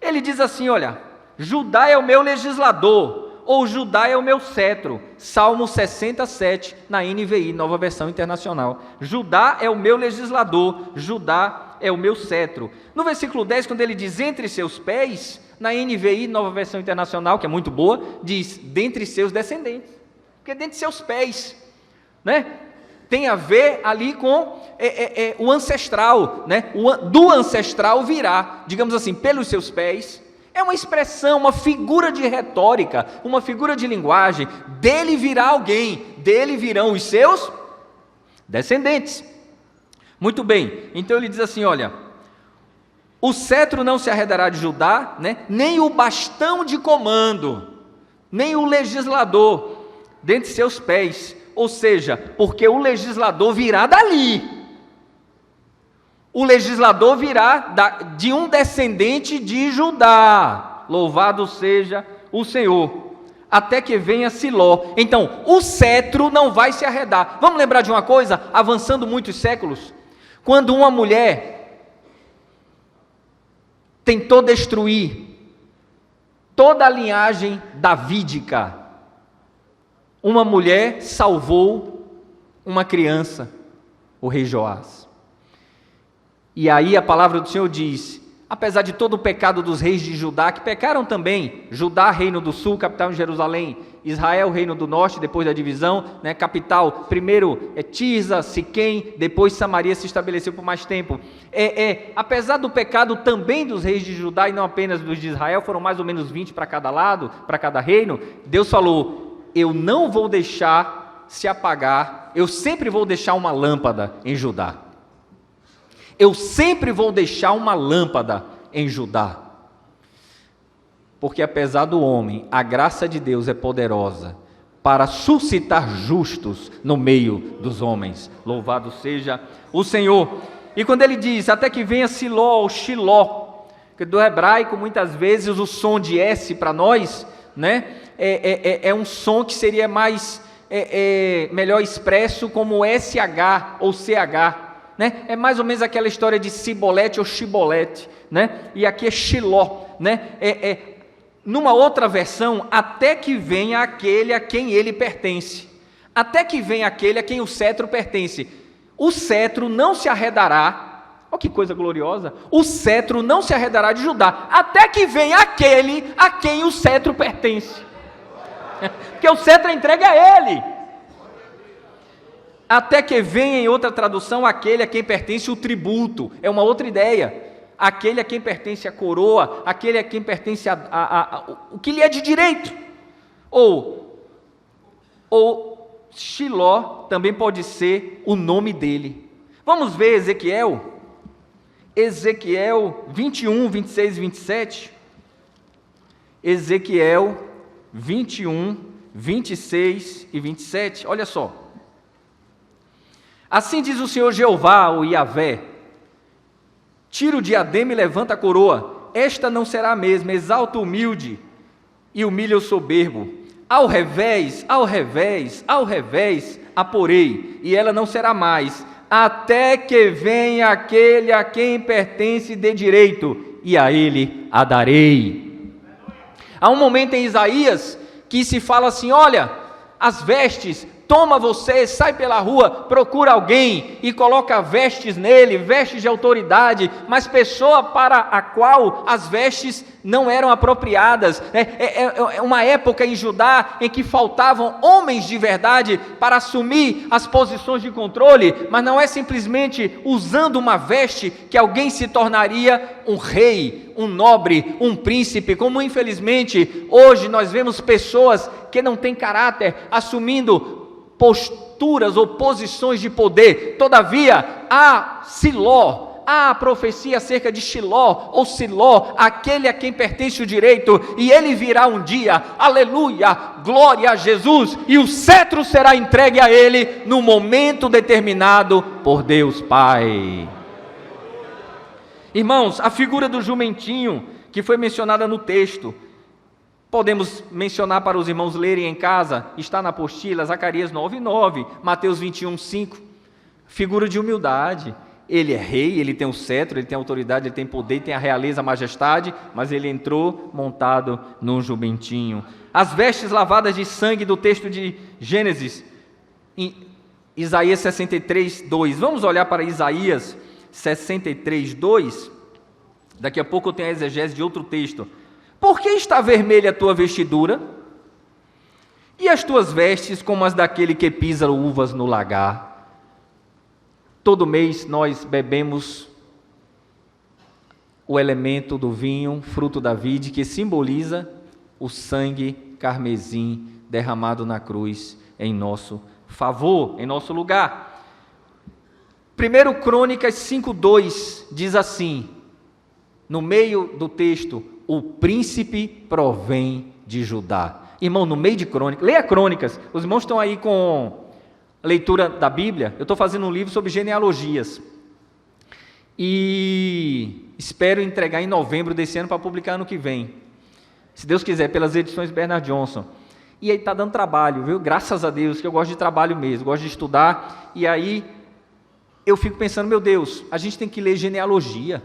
Ele diz assim, olha, Judá é o meu legislador, ou Judá é o meu cetro. Salmo 67, na NVI, Nova Versão Internacional. Judá é o meu legislador, Judá é o meu cetro. No versículo 10, quando ele diz entre seus pés, na NVI, Nova Versão Internacional, que é muito boa, diz dentre seus descendentes. Porque dentre seus pés, né? Tem a ver ali com o ancestral, né? Do ancestral virá, digamos assim, pelos seus pés. É uma expressão, uma figura de retórica, uma figura de linguagem. Dele virá alguém, dele virão os seus descendentes. Muito bem, então ele diz assim, olha, o cetro não se arredará de Judá, né? Nem o bastão de comando, nem o legislador dentre seus pés, ou seja, porque o legislador virá dali. O legislador virá de um descendente de Judá, louvado seja o Senhor, até que venha Siló. Então, o cetro não vai se arredar. Vamos lembrar de uma coisa, avançando muitos séculos, quando uma mulher tentou destruir toda a linhagem davídica, uma mulher salvou uma criança, o rei Joás. E aí a palavra do Senhor diz, apesar de todo o pecado dos reis de Judá, que pecaram também, Judá, reino do sul, capital em Jerusalém, Israel, reino do norte, depois da divisão, né, capital, primeiro Tirza, Siquém, depois Samaria se estabeleceu por mais tempo. Apesar do pecado também dos reis de Judá, e não apenas dos de Israel, foram mais ou menos 20 para cada lado, para cada reino, Deus falou, eu não vou deixar se apagar, eu sempre vou deixar uma lâmpada em Judá. Eu sempre vou deixar uma lâmpada em Judá. Porque apesar do homem, a graça de Deus é poderosa para suscitar justos no meio dos homens. Louvado seja o Senhor. E quando ele diz, até que venha Siló ou Shiló, que do hebraico muitas vezes o som de S para nós, né, é um som que seria mais, melhor expresso como SH ou CH. Né? É mais ou menos aquela história de Cibolete ou Chibolete, né? E aqui é Shiló, né? Numa outra versão, até que venha aquele a quem ele pertence, até que venha aquele a quem o cetro pertence. O cetro não se arredará, olha que coisa gloriosa, o cetro não se arredará de Judá, até que venha aquele a quem o cetro pertence, porque o cetro é entregue a ele. Até que venha, em outra tradução, aquele a quem pertence o tributo. É uma outra ideia. Aquele a quem pertence a coroa, aquele a quem pertence o que lhe é de direito. Ou Shiló também pode ser o nome dele. Vamos ver Ezequiel 21, 26 e 27. Ezequiel 21, 26 e 27. Olha só. Assim diz o Senhor Jeová, o Iavé: tira o diadema e levanta a coroa. Esta não será a mesma. Exalta o humilde e humilha o soberbo. Ao revés, ao revés, ao revés a porei, e ela não será mais, até que venha aquele a quem pertence de direito, e a ele a darei. Há um momento em Isaías que se fala assim: olha, as vestes, toma você, sai pela rua, procura alguém e coloca vestes nele, vestes de autoridade, mas pessoa para a qual as vestes não eram apropriadas. É uma época em Judá em que faltavam homens de verdade para assumir as posições de controle, mas não é simplesmente usando uma veste que alguém se tornaria um rei, um nobre, um príncipe, como infelizmente hoje nós vemos pessoas que não têm caráter assumindo posturas ou posições de poder. Todavia, há a profecia acerca de Shiló, ou Siló, aquele a quem pertence o direito, e ele virá um dia, aleluia, glória a Jesus, e o cetro será entregue a ele no momento determinado por Deus Pai. Irmãos, a figura do jumentinho que foi mencionada no texto, podemos mencionar para os irmãos lerem em casa, está na apostila, Zacarias 9:9, Mateus 21:5, figura de humildade. Ele é rei, ele tem o cetro, ele tem a autoridade, ele tem poder, ele tem a realeza, a majestade, mas ele entrou montado num jumentinho. As vestes lavadas de sangue do texto de Gênesis, em Isaías 63:2. Vamos olhar para Isaías 63:2. Daqui a pouco eu tenho a exegese de outro texto. Por que está vermelha a tua vestidura? E as tuas vestes como as daquele que pisa uvas no lagar? Todo mês nós bebemos o elemento do vinho, fruto da vide, que simboliza o sangue carmesim derramado na cruz em nosso favor, em nosso lugar. 1 Crônicas 5:2 diz assim, no meio do texto: o príncipe provém de Judá. Irmão, no meio de Crônicas, leia Crônicas, os irmãos estão aí com leitura da Bíblia. Eu estou fazendo um livro sobre genealogias, e espero entregar em novembro desse ano para publicar ano que vem, se Deus quiser, pelas edições Bernard Johnson. E aí está dando trabalho, viu? Graças a Deus, que eu gosto de trabalho mesmo, gosto de estudar, e aí eu fico pensando, meu Deus, a gente tem que ler genealogia.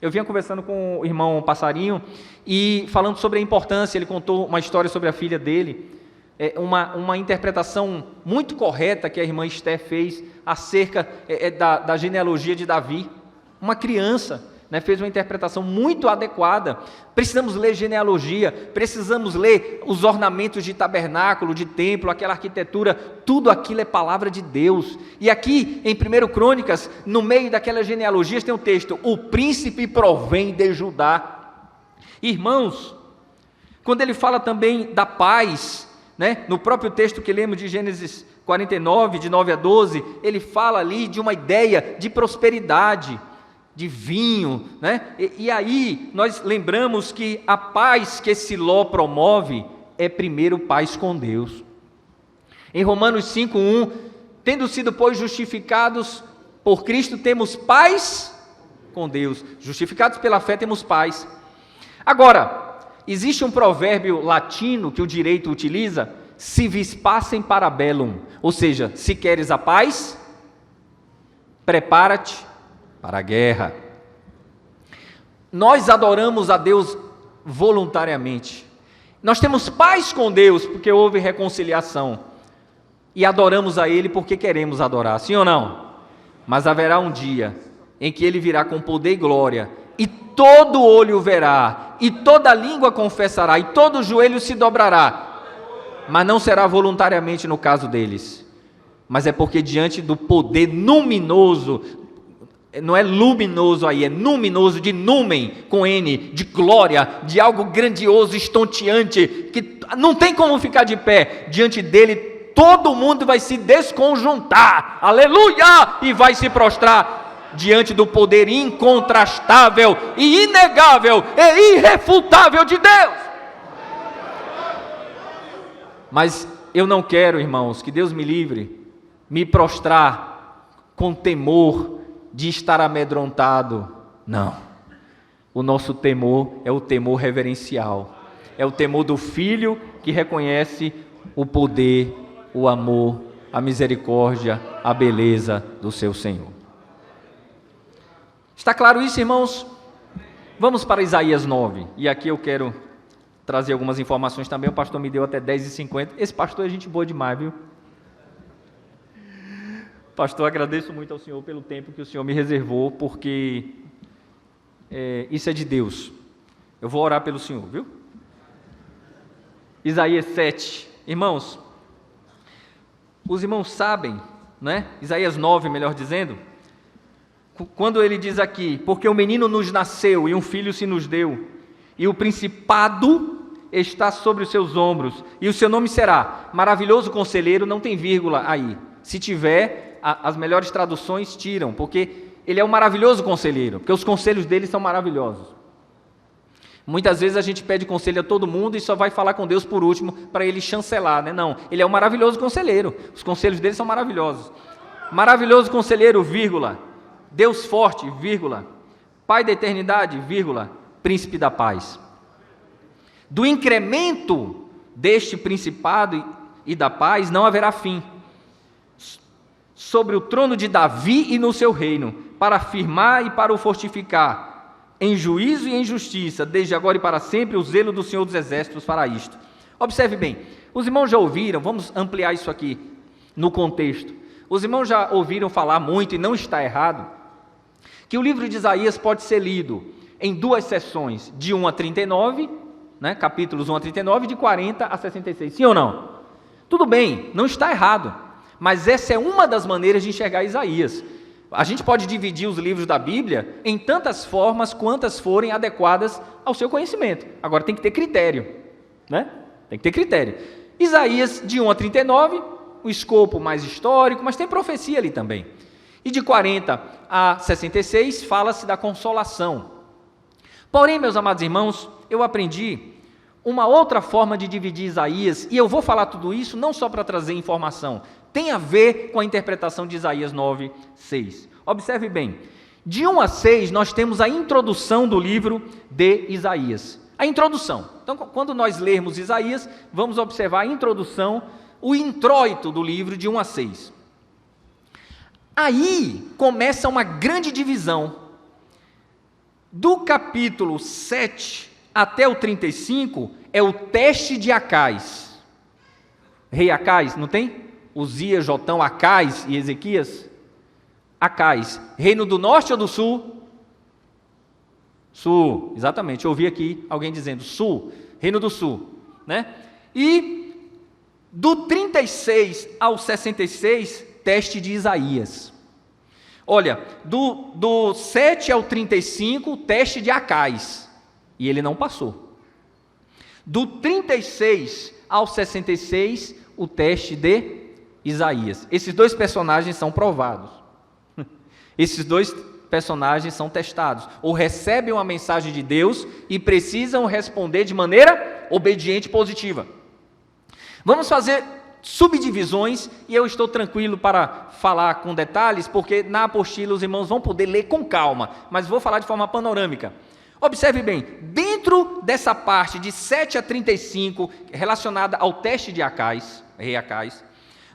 Eu vinha conversando com o irmão Passarinho e falando sobre a importância. Ele contou uma história sobre a filha dele, uma interpretação muito correta que a irmã Esté fez acerca da genealogia de Davi. Uma criança, fez uma interpretação muito adequada. Precisamos ler genealogia, precisamos ler os ornamentos de tabernáculo, de templo, aquela arquitetura, tudo aquilo é palavra de Deus. E aqui em 1 Crônicas, no meio daquelas genealogias tem um texto: o príncipe provém de Judá. Irmãos, quando ele fala também da paz, no próprio texto que lemos de Gênesis 49, de 9 a 12, ele fala ali de uma ideia de prosperidade, de vinho, e aí nós lembramos que a paz que Siló promove é primeiro paz com Deus. Em Romanos 5:1, tendo sido, pois, justificados por Cristo, temos paz com Deus. Justificados pela fé, temos paz. Agora, existe um provérbio latino que o direito utiliza: si vis pacem para bellum, ou seja, se queres a paz, prepara-te para a guerra. Nós adoramos a Deus voluntariamente. Nós temos paz com Deus porque houve reconciliação, e adoramos a Ele porque queremos adorar, sim ou não? Mas haverá um dia em que Ele virá com poder e glória, e todo olho verá, e toda língua confessará, e todo joelho se dobrará, mas não será voluntariamente no caso deles. mas é porque diante do poder luminoso, não é luminoso aí, é luminoso, de numen, com N, de glória, de algo grandioso, estonteante, que não tem como ficar de pé, diante dele todo mundo vai se desconjuntar, aleluia, e vai se prostrar diante do poder incontrastável e inegável e irrefutável de Deus. Mas eu não quero, irmãos, que Deus me livre, me prostrar com temor de estar amedrontado. Não. O nosso temor é o temor reverencial. É o temor do filho que reconhece o poder, o amor, a misericórdia, a beleza do seu Senhor. Está claro isso, irmãos? Vamos para Isaías 9. E aqui eu quero trazer algumas informações também. O pastor me deu até 10h50. Esse pastor é gente boa demais, viu? Pastor, agradeço muito ao Senhor pelo tempo que o Senhor me reservou, porque isso é de Deus. Eu vou orar pelo Senhor, viu? Isaías 7. Irmãos, os irmãos sabem, né? Isaías 9, melhor dizendo, quando ele diz aqui, porque o menino nos nasceu e um filho se nos deu, e o principado está sobre os seus ombros, e o seu nome será Maravilhoso Conselheiro, não tem vírgula aí. Se tiver, as melhores traduções tiram, porque ele é um maravilhoso conselheiro, porque os conselhos dele são maravilhosos. Muitas vezes a gente pede conselho a todo mundo e só vai falar com Deus por último, para ele chancelar, né? Não, ele é um maravilhoso conselheiro, os conselhos dele são maravilhosos. Maravilhoso conselheiro, vírgula, Deus forte, vírgula, Pai da eternidade, vírgula, Príncipe da paz. Do incremento deste principado e da paz não haverá fim, sobre o trono de Davi e no seu reino, para afirmar e para o fortificar, em juízo e em justiça, desde agora e para sempre, o zelo do Senhor dos Exércitos fará isto. Observe bem, os irmãos já ouviram, vamos ampliar isso aqui no contexto, os irmãos já ouviram falar muito, e não está errado, que o livro de Isaías pode ser lido em duas sessões, de 1 a 39, né, capítulos 1 a 39, de 40 a 66, sim ou não? Tudo bem, não está errado. Mas essa é uma das maneiras de enxergar Isaías. A gente pode dividir os livros da Bíblia em tantas formas quantas forem adequadas ao seu conhecimento. Agora tem que ter critério, né? Tem que ter critério. Isaías de 1 a 39, o escopo mais histórico, mas tem profecia ali também. E de 40 a 66 fala-se da consolação. Porém, meus amados irmãos, eu aprendi uma outra forma de dividir Isaías, e eu vou falar tudo isso não só para trazer informação, tem a ver com a interpretação de Isaías 9, 6. Observe bem, de 1 a 6 nós temos a introdução do livro de Isaías. A introdução. Então, quando nós lermos Isaías, vamos observar a introdução, o introito do livro de 1 a 6. Aí começa uma grande divisão. Do capítulo 7 até o 35 é o teste de Acais. Rei Acais, não tem? Uzias, Jotão, Acais e Ezequias. Acais, reino do norte ou do sul? Sul, exatamente, eu ouvi aqui alguém dizendo sul, reino do sul, né? E do 36 ao 66, teste de Isaías. Olha, do 7 ao 35, teste de Acais, e ele não passou. Do 36 ao 66, o teste de Isaías. Esses dois personagens são provados. Esses dois personagens são testados, ou recebem uma mensagem de Deus e precisam responder de maneira obediente e positiva. Vamos fazer subdivisões, e eu estou tranquilo para falar com detalhes, porque na apostila os irmãos vão poder ler com calma, mas vou falar de forma panorâmica. Observe bem, dentro dessa parte de 7 a 35, relacionada ao teste de Acais, rei Acais,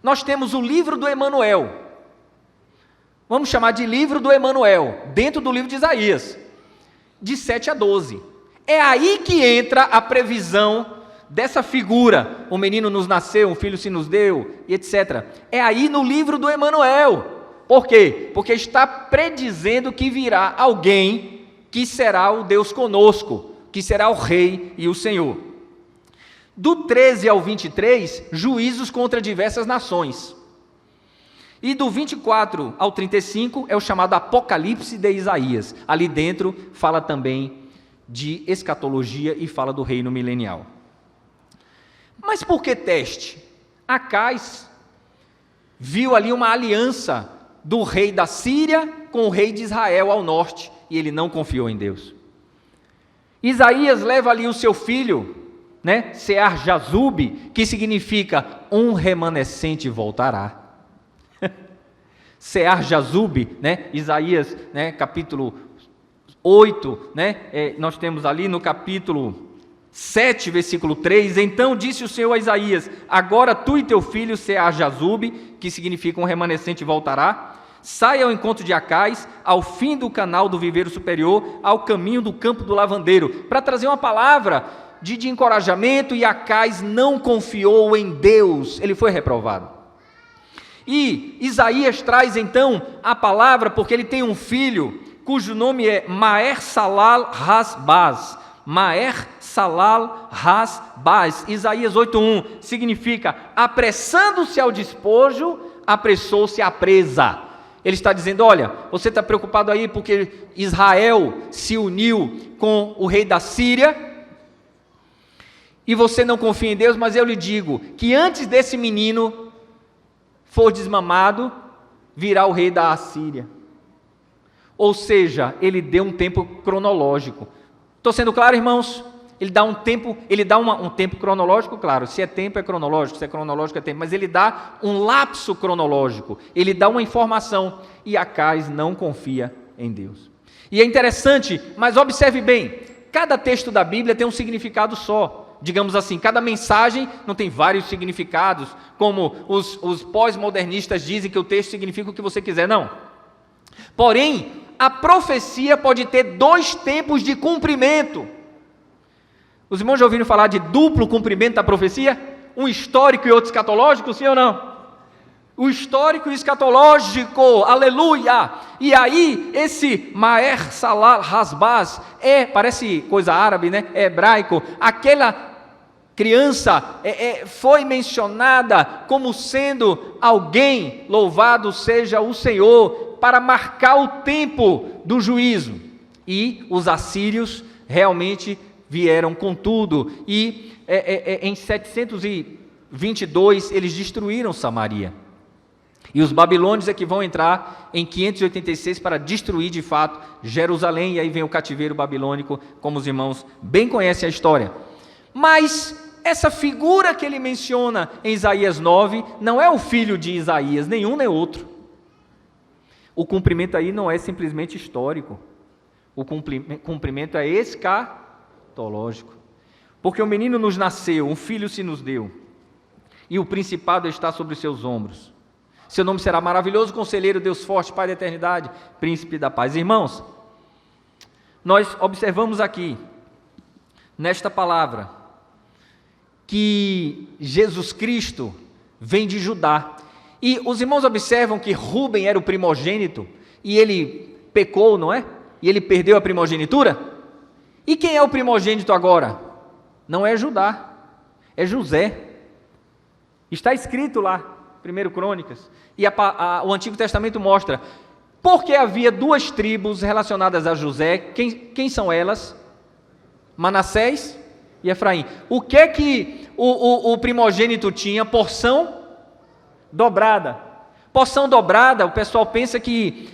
nós temos o livro do Emanuel. Vamos chamar de livro do Emanuel, dentro do livro de Isaías, de 7 a 12. É aí que entra a previsão dessa figura, o menino nos nasceu, um filho se nos deu, e etc. É aí no livro do Emanuel. Por quê? Porque está predizendo que virá alguém que será o Deus conosco, que será o Rei e o Senhor. Do 13 ao 23, juízos contra diversas nações. E do 24 ao 35 é o chamado Apocalipse de Isaías. Ali dentro fala também de escatologia e fala do reino milenial. Mas por que teste? Acais viu ali uma aliança do rei da Síria com o rei de Israel ao norte, e ele não confiou em Deus. Isaías leva ali o seu filho, Sear-Jazube, que significa um remanescente voltará. Sear-Jazube, Isaías, capítulo 8, nós temos ali no capítulo 7, versículo 3, então disse o Senhor a Isaías, agora tu e teu filho Sear-Jazube, que significa um remanescente voltará, saia ao encontro de Acais, ao fim do canal do viveiro superior, ao caminho do campo do lavandeiro, para trazer uma palavra de encorajamento, e Acais não confiou em Deus, ele foi reprovado. E Isaías traz então a palavra, porque ele tem um filho, cujo nome é Maher-Salal-Has-Baz. Maher-Salal-Has-Baz. Isaías 8:1 significa, apressando-se ao despojo, apressou-se à presa. Ele está dizendo, olha, você está preocupado aí porque Israel se uniu com o rei da Síria, e você não confia em Deus, mas eu lhe digo, que antes desse menino for desmamado, virá o rei da Assíria. Ou seja, ele deu um tempo cronológico. Estou sendo claro, irmãos? Ele dá um tempo, um tempo cronológico, claro, se é tempo é cronológico, se é cronológico é tempo, mas ele dá um lapso cronológico, ele dá uma informação, e Acais não confia em Deus. E é interessante, mas observe bem, cada texto da Bíblia tem um significado só. Digamos assim, cada mensagem não tem vários significados, como os pós-modernistas dizem que o texto significa o que você quiser, não. Porém, a profecia pode ter dois tempos de cumprimento. Os irmãos já ouviram falar de duplo cumprimento da profecia? Um histórico e outro escatológico, sim ou não? O histórico e escatológico, aleluia! E aí, esse Maher-Salal-Has-Baz, parece coisa árabe, é hebraico, aquela criança foi mencionada como sendo alguém, louvado seja o Senhor, para marcar o tempo do juízo. E os assírios realmente vieram com tudo, e em 722 eles destruíram Samaria. E os babilônios é que vão entrar em 586 para destruir de fato Jerusalém, e aí vem o cativeiro babilônico, como os irmãos bem conhecem a história. Mas essa figura que ele menciona em Isaías 9, não é o filho de Isaías, nenhum nem outro. O cumprimento aí não é simplesmente histórico, o cumprimento é escatológico. Porque o menino nos nasceu, um filho se nos deu, e o principado está sobre os seus ombros. Seu nome será maravilhoso, conselheiro, Deus forte, Pai da eternidade, príncipe da paz. Irmãos, nós observamos aqui, nesta palavra, que Jesus Cristo vem de Judá. E os irmãos observam que Rúben era o primogênito, e ele pecou, não é? E ele perdeu a primogenitura. E quem é o primogênito agora? Não é Judá, é José. Está escrito lá, 1 Crônicas, e o Antigo Testamento mostra, porque havia duas tribos relacionadas a José. Quem são elas? Manassés e Efraim. O que é que o primogênito tinha? Porção dobrada. Porção dobrada, o pessoal pensa que,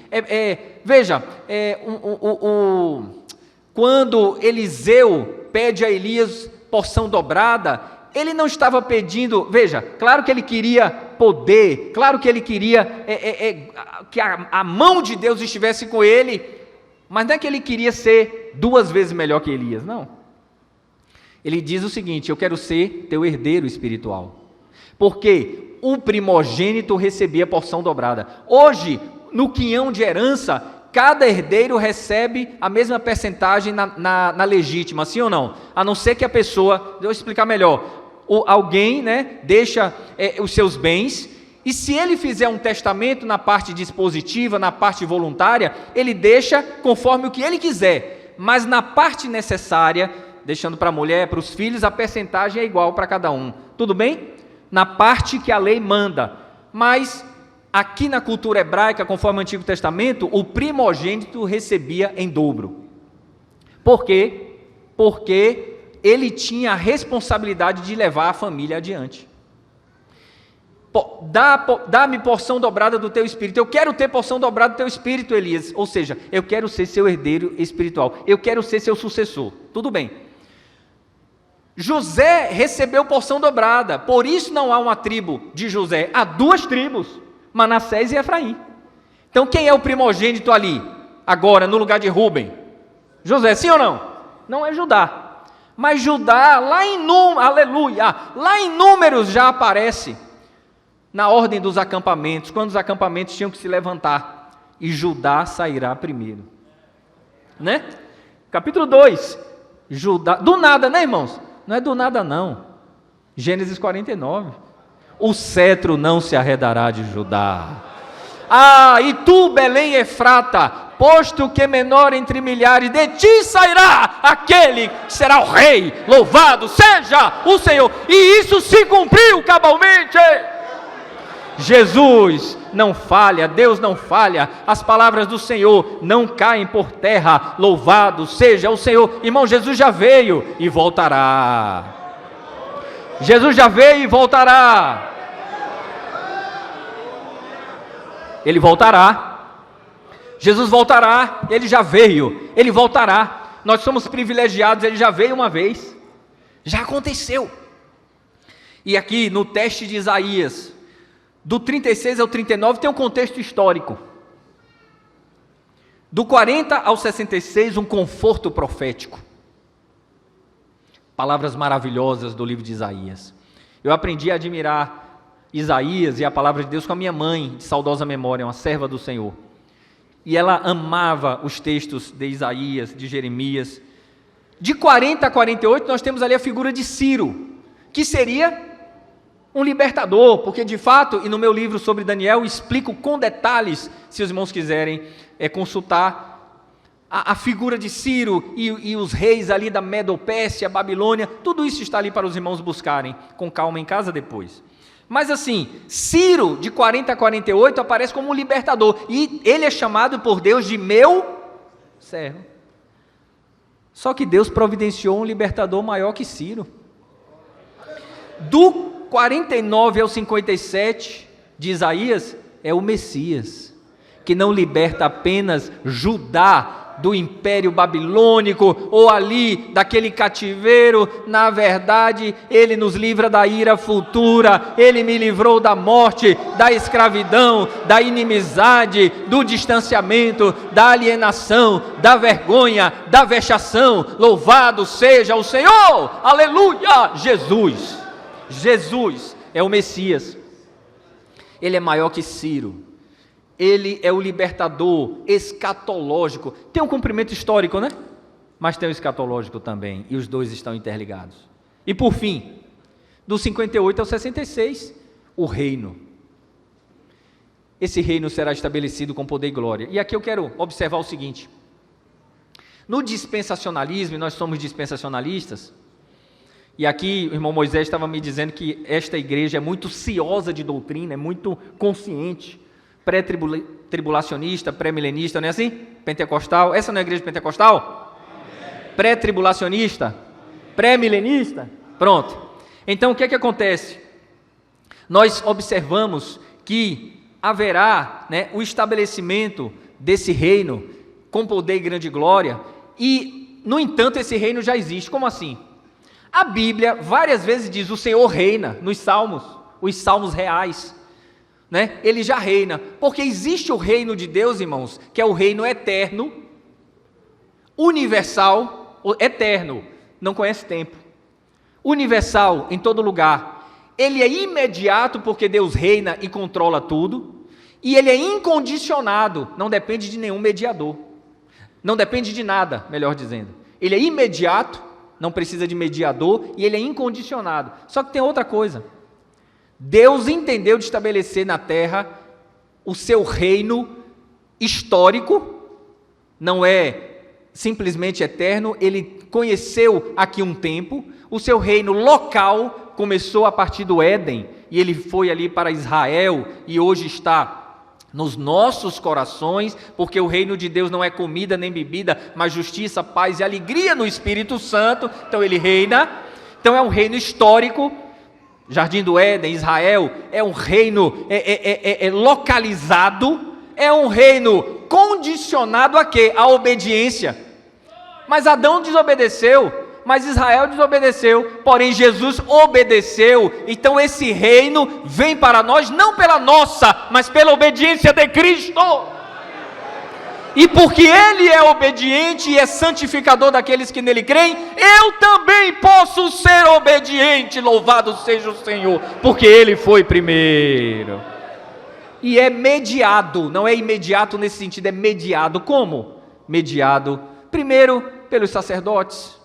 quando Eliseu pede a Elias porção dobrada, ele não estava pedindo, claro que ele queria poder, claro que ele queria que a mão de Deus estivesse com ele, mas não é que ele queria ser 2 vezes melhor que Elias, não. Ele diz o seguinte: eu quero ser teu herdeiro espiritual, porque o primogênito recebia porção dobrada. Hoje, no quinhão de herança, cada herdeiro recebe a mesma percentagem na legítima, sim ou não? A não ser que a pessoa, deixa eu explicar melhor, alguém deixa os seus bens, e se ele fizer um testamento na parte dispositiva, na parte voluntária, ele deixa conforme o que ele quiser, mas na parte necessária, deixando para a mulher, para os filhos, a percentagem é igual para cada um, tudo bem? Na parte que a lei manda, mas Aqui na cultura hebraica, conforme o Antigo Testamento, o primogênito recebia em dobro. Por quê? Porque ele tinha a responsabilidade de levar a família adiante. Dá-me porção dobrada do teu espírito. Eu quero ter porção dobrada do teu espírito, Elias. Ou seja, eu quero ser seu herdeiro espiritual. Eu quero ser seu sucessor. Tudo bem. José recebeu porção dobrada. Por isso não há uma tribo de José. Há duas tribos, Manassés e Efraim. Então quem é o primogênito ali? Agora, no lugar de Rúben? José, sim ou não? Não é Judá. Mas Judá, lá em Números já aparece na ordem dos acampamentos, quando os acampamentos tinham que se levantar, e Judá sairá primeiro, né? Capítulo 2, Judá, do nada, né, irmãos? Não é do nada, não. Gênesis 49, o cetro não se arredará de Judá. E tu, Belém Efrata, posto que menor entre milhares, de ti sairá aquele que será o rei, louvado seja o Senhor. E isso se cumpriu cabalmente. Jesus não falha, Deus não falha, as palavras do Senhor não caem por terra, louvado seja o Senhor. Irmão, Jesus já veio e voltará. Jesus já veio e voltará. Ele voltará. Jesus voltará, ele já veio, ele voltará. Nós somos privilegiados, ele já veio uma vez, já aconteceu. E aqui no teste de Isaías, do 36 ao 39 tem um contexto histórico. Do 40 ao 66, um conforto profético. Palavras maravilhosas do livro de Isaías. Eu aprendi a admirar Isaías e a palavra de Deus com a minha mãe, de saudosa memória, uma serva do Senhor. E ela amava os textos de Isaías, de Jeremias. De 40 a 48, nós temos ali a figura de Ciro, que seria um libertador, porque de fato, e no meu livro sobre Daniel, explico com detalhes, se os irmãos quiserem consultar, a figura de Ciro e os reis ali da Medo-Pérsia, Babilônia, tudo isso está ali para os irmãos buscarem com calma em casa depois. Mas assim, Ciro, de 40 a 48, aparece como um libertador, e ele é chamado por Deus de meu servo. Só que Deus providenciou um libertador maior que Ciro. Do 49 ao 57 de Isaías, é o Messias, que não liberta apenas Judá do império babilônico, ou ali daquele cativeiro. Na verdade, ele nos livra da ira futura, ele me livrou da morte, da escravidão, da inimizade, do distanciamento, da alienação, da vergonha, da vexação. Louvado seja o Senhor, aleluia. Jesus é o Messias, ele é maior que Ciro, ele é o libertador escatológico. Tem um cumprimento histórico, né? Mas tem o escatológico também, e os dois estão interligados. E por fim, do 58 ao 66, o reino. Esse reino será estabelecido com poder e glória. E aqui eu quero observar o seguinte: no dispensacionalismo, e nós somos dispensacionalistas, e aqui o irmão Moisés estava me dizendo que esta igreja é muito ciosa de doutrina, é muito consciente, pré-tribulacionista, pré-milenista, não é assim? Pentecostal, essa não é a igreja pentecostal? Pré-tribulacionista, pré-milenista, pronto. Então o que é que acontece? Nós observamos que haverá, o estabelecimento desse reino com poder e grande glória, e no entanto esse reino já existe. Como assim? A Bíblia várias vezes diz: o Senhor reina, nos salmos, os salmos reais, ele já reina, porque existe o reino de Deus, irmãos, que é o reino eterno, universal, eterno, não conhece tempo, universal em todo lugar. Ele é imediato, porque Deus reina e controla tudo, e ele é incondicionado, não depende de nenhum mediador, não depende de nada, melhor dizendo. Ele é imediato, não precisa de mediador, e ele é incondicionado. Só que tem outra coisa: Deus entendeu de estabelecer na terra o seu reino histórico, não é simplesmente eterno. Ele conheceu aqui um tempo. O seu reino local começou a partir do Éden, e ele foi ali para Israel, e hoje está nos nossos corações, porque o reino de Deus não é comida nem bebida, mas justiça, paz e alegria no Espírito Santo. Então ele reina. Então é um reino histórico. Jardim do Éden, Israel, é um reino localizado, é um reino condicionado a quê? A obediência. Mas Adão desobedeceu, mas Israel desobedeceu, porém Jesus obedeceu. Então esse reino vem para nós não pela nossa, mas pela obediência de Cristo. E porque Ele é obediente e é santificador daqueles que nele creem, eu também posso ser obediente, louvado seja o Senhor, porque Ele foi primeiro. E é mediado, não é imediato nesse sentido, é mediado. Como? Mediado, primeiro, pelos sacerdotes,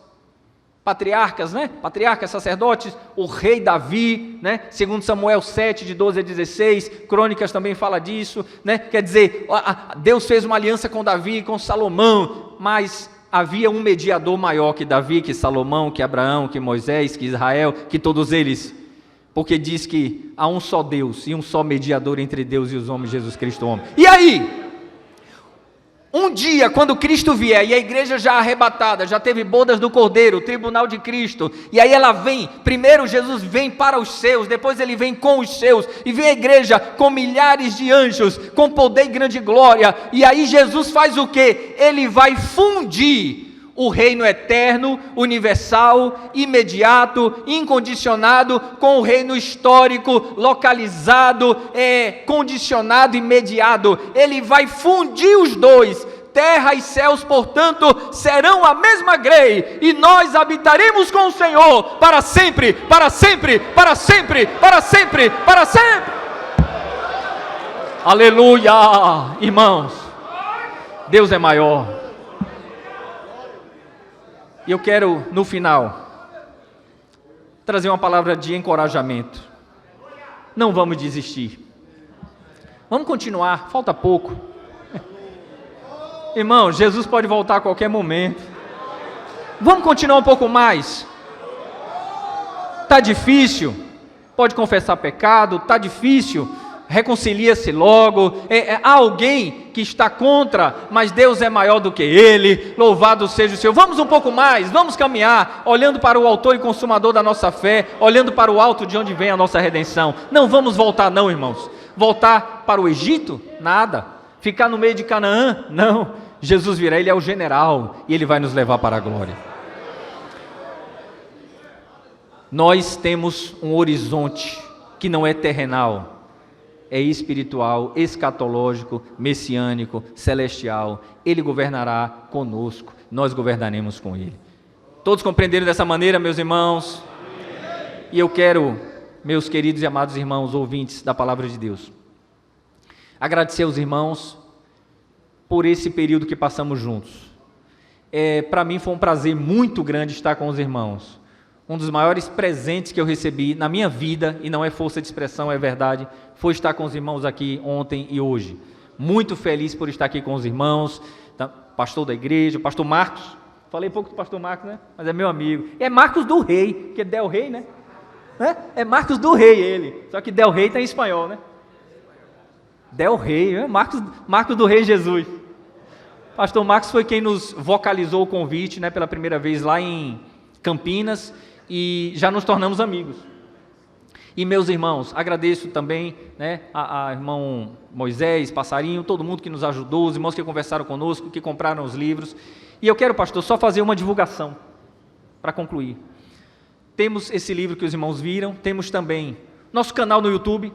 patriarcas, né? Patriarcas, sacerdotes, o rei Davi, né? Segundo Samuel 7, de 12 a 16, Crônicas também fala disso, né? Quer dizer, Deus fez uma aliança com Davi e com Salomão, mas havia um mediador maior que Davi, que Salomão, que Abraão, que Moisés, que Israel, que todos eles, porque diz que há um só Deus e um só mediador entre Deus e os homens, Jesus Cristo homem. E aí? Um dia, quando Cristo vier, e a igreja já arrebatada, já teve bodas do Cordeiro, o tribunal de Cristo, e aí ela vem, primeiro Jesus vem para os seus, depois ele vem com os seus, e vem a igreja com milhares de anjos, com poder e grande glória, e aí Jesus faz o quê? Ele vai fundir o reino eterno, universal, imediato, incondicionado, com o reino histórico, localizado, condicionado e mediado. Ele vai fundir os dois. Terra e céus, portanto, serão a mesma grei, e nós habitaremos com o Senhor para sempre, para sempre, para sempre, para sempre, para sempre. Aleluia, irmãos. Deus é maior. E eu quero, no final, trazer uma palavra de encorajamento. Não vamos desistir. Vamos continuar, falta pouco. Irmão, Jesus pode voltar a qualquer momento. Vamos continuar um pouco mais. Está difícil? Pode confessar pecado, está difícil? Reconcilia-se logo. Há alguém que está contra, mas Deus é maior do que ele, louvado seja o Senhor. Vamos um pouco mais, vamos caminhar, olhando para o autor e consumador da nossa fé, olhando para o alto de onde vem a nossa redenção. Não vamos voltar não, irmãos. Voltar para o Egito? Nada. Ficar no meio de Canaã? Não. Jesus virá, ele é o general, e ele vai nos levar para a glória. Nós temos um horizonte que não é terrenal, é espiritual, escatológico, messiânico, celestial. Ele governará conosco, nós governaremos com ele. Todos compreenderam dessa maneira, meus irmãos? E eu quero, meus queridos e amados irmãos, ouvintes da palavra de Deus, agradecer aos irmãos por esse período que passamos juntos. Para mim foi um prazer muito grande estar com os irmãos. Um dos maiores presentes que eu recebi na minha vida, e não é força de expressão, é verdade, foi estar com os irmãos aqui ontem e hoje. Muito feliz por estar aqui com os irmãos, pastor da igreja, pastor Marcos. Falei pouco do pastor Marcos, né? Mas é meu amigo. É Marcos do Rei, que é Del Rey, né? É Marcos do Rei ele, só que Del Rey está em espanhol, né? Del Rey, Marcos do Rei Jesus. Pastor Marcos foi quem nos vocalizou o convite, né, pela primeira vez lá em Campinas, e já nos tornamos amigos. E meus irmãos, agradeço também, né, a irmão Moisés, Passarinho, todo mundo que nos ajudou, os irmãos que conversaram conosco, que compraram os livros. E eu quero, pastor, só fazer uma divulgação para concluir. Temos esse livro que os irmãos viram, temos também nosso canal no YouTube,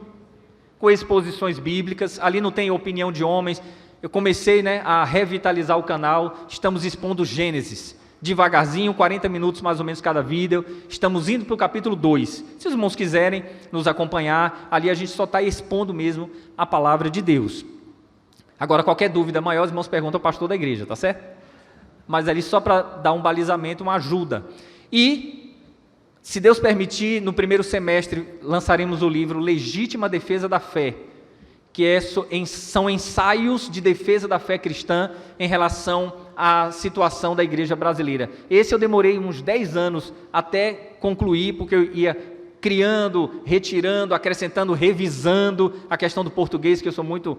com exposições bíblicas. Ali não tem opinião de homens. Eu comecei, né, a revitalizar o canal. Estamos expondo Gênesis, devagarzinho, 40 minutos mais ou menos cada vídeo. Estamos indo para o capítulo 2. Se os irmãos quiserem nos acompanhar, ali a gente só está expondo mesmo a palavra de Deus. Agora, qualquer dúvida maior, os irmãos perguntam ao pastor da igreja, tá certo? Mas ali só para dar um balizamento, uma ajuda. E, se Deus permitir, no primeiro semestre lançaremos o livro Legítima Defesa da Fé, que são ensaios de defesa da fé cristã em relação à situação da igreja brasileira. Esse eu demorei uns 10 anos até concluir, porque eu ia criando, retirando, acrescentando, revisando a questão do português, que eu sou muito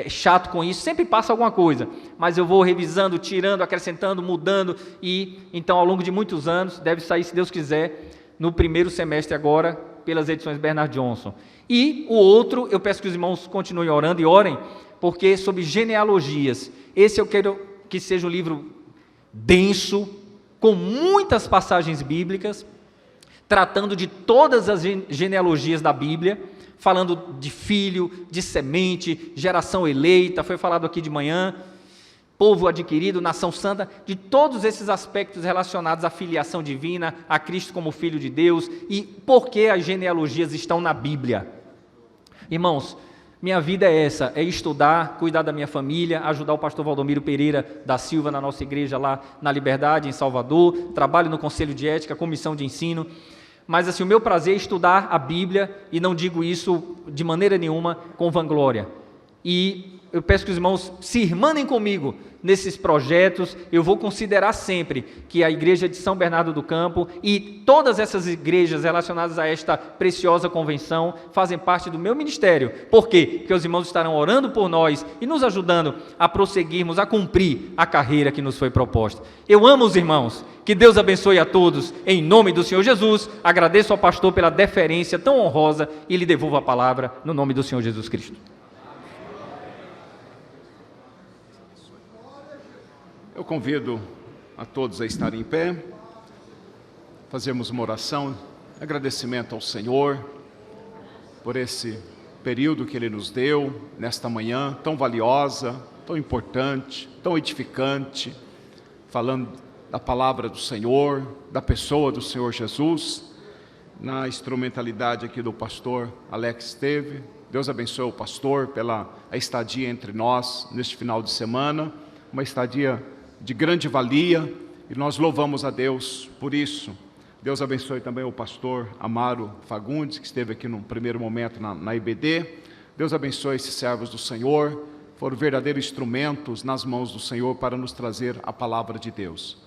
chato com isso, sempre passa alguma coisa, mas eu vou revisando, tirando, acrescentando, mudando, e então ao longo de muitos anos, deve sair, se Deus quiser, no primeiro semestre agora, pelas edições Bernard Johnson. E o outro, eu peço que os irmãos continuem orando e orem, porque sobre genealogias, esse eu quero que seja um livro denso, com muitas passagens bíblicas, tratando de todas as genealogias da Bíblia, falando de filho, de semente, geração eleita, foi falado aqui de manhã, povo adquirido, nação santa, de todos esses aspectos relacionados à filiação divina, a Cristo como Filho de Deus, e por que as genealogias estão na Bíblia. Irmãos, minha vida é essa, é estudar, cuidar da minha família, ajudar o pastor Valdomiro Pereira da Silva na nossa igreja lá na Liberdade, em Salvador, trabalho no Conselho de Ética, comissão de ensino, mas assim, o meu prazer é estudar a Bíblia, e não digo isso de maneira nenhuma com vanglória. E eu peço que os irmãos se irmanem comigo nesses projetos. Eu vou considerar sempre que a igreja de São Bernardo do Campo e todas essas igrejas relacionadas a esta preciosa convenção fazem parte do meu ministério. Por quê? Porque os irmãos estarão orando por nós e nos ajudando a prosseguirmos, a cumprir a carreira que nos foi proposta. Eu amo os irmãos. Que Deus abençoe a todos, em nome do Senhor Jesus. Agradeço ao pastor pela deferência tão honrosa e lhe devolvo a palavra no nome do Senhor Jesus Cristo. Eu convido a todos a estarem em pé, fazermos uma oração, agradecimento ao Senhor por esse período que Ele nos deu, nesta manhã tão valiosa, tão importante, tão edificante, falando da palavra do Senhor, da pessoa do Senhor Jesus, na instrumentalidade aqui do pastor Alex Esteve. Deus abençoe o pastor pela a estadia entre nós neste final de semana, uma estadia de grande valia, e nós louvamos a Deus por isso. Deus abençoe também o pastor Amaro Fagundes, que esteve aqui no primeiro momento na IBD. Deus abençoe esses servos do Senhor, foram verdadeiros instrumentos nas mãos do Senhor para nos trazer a palavra de Deus.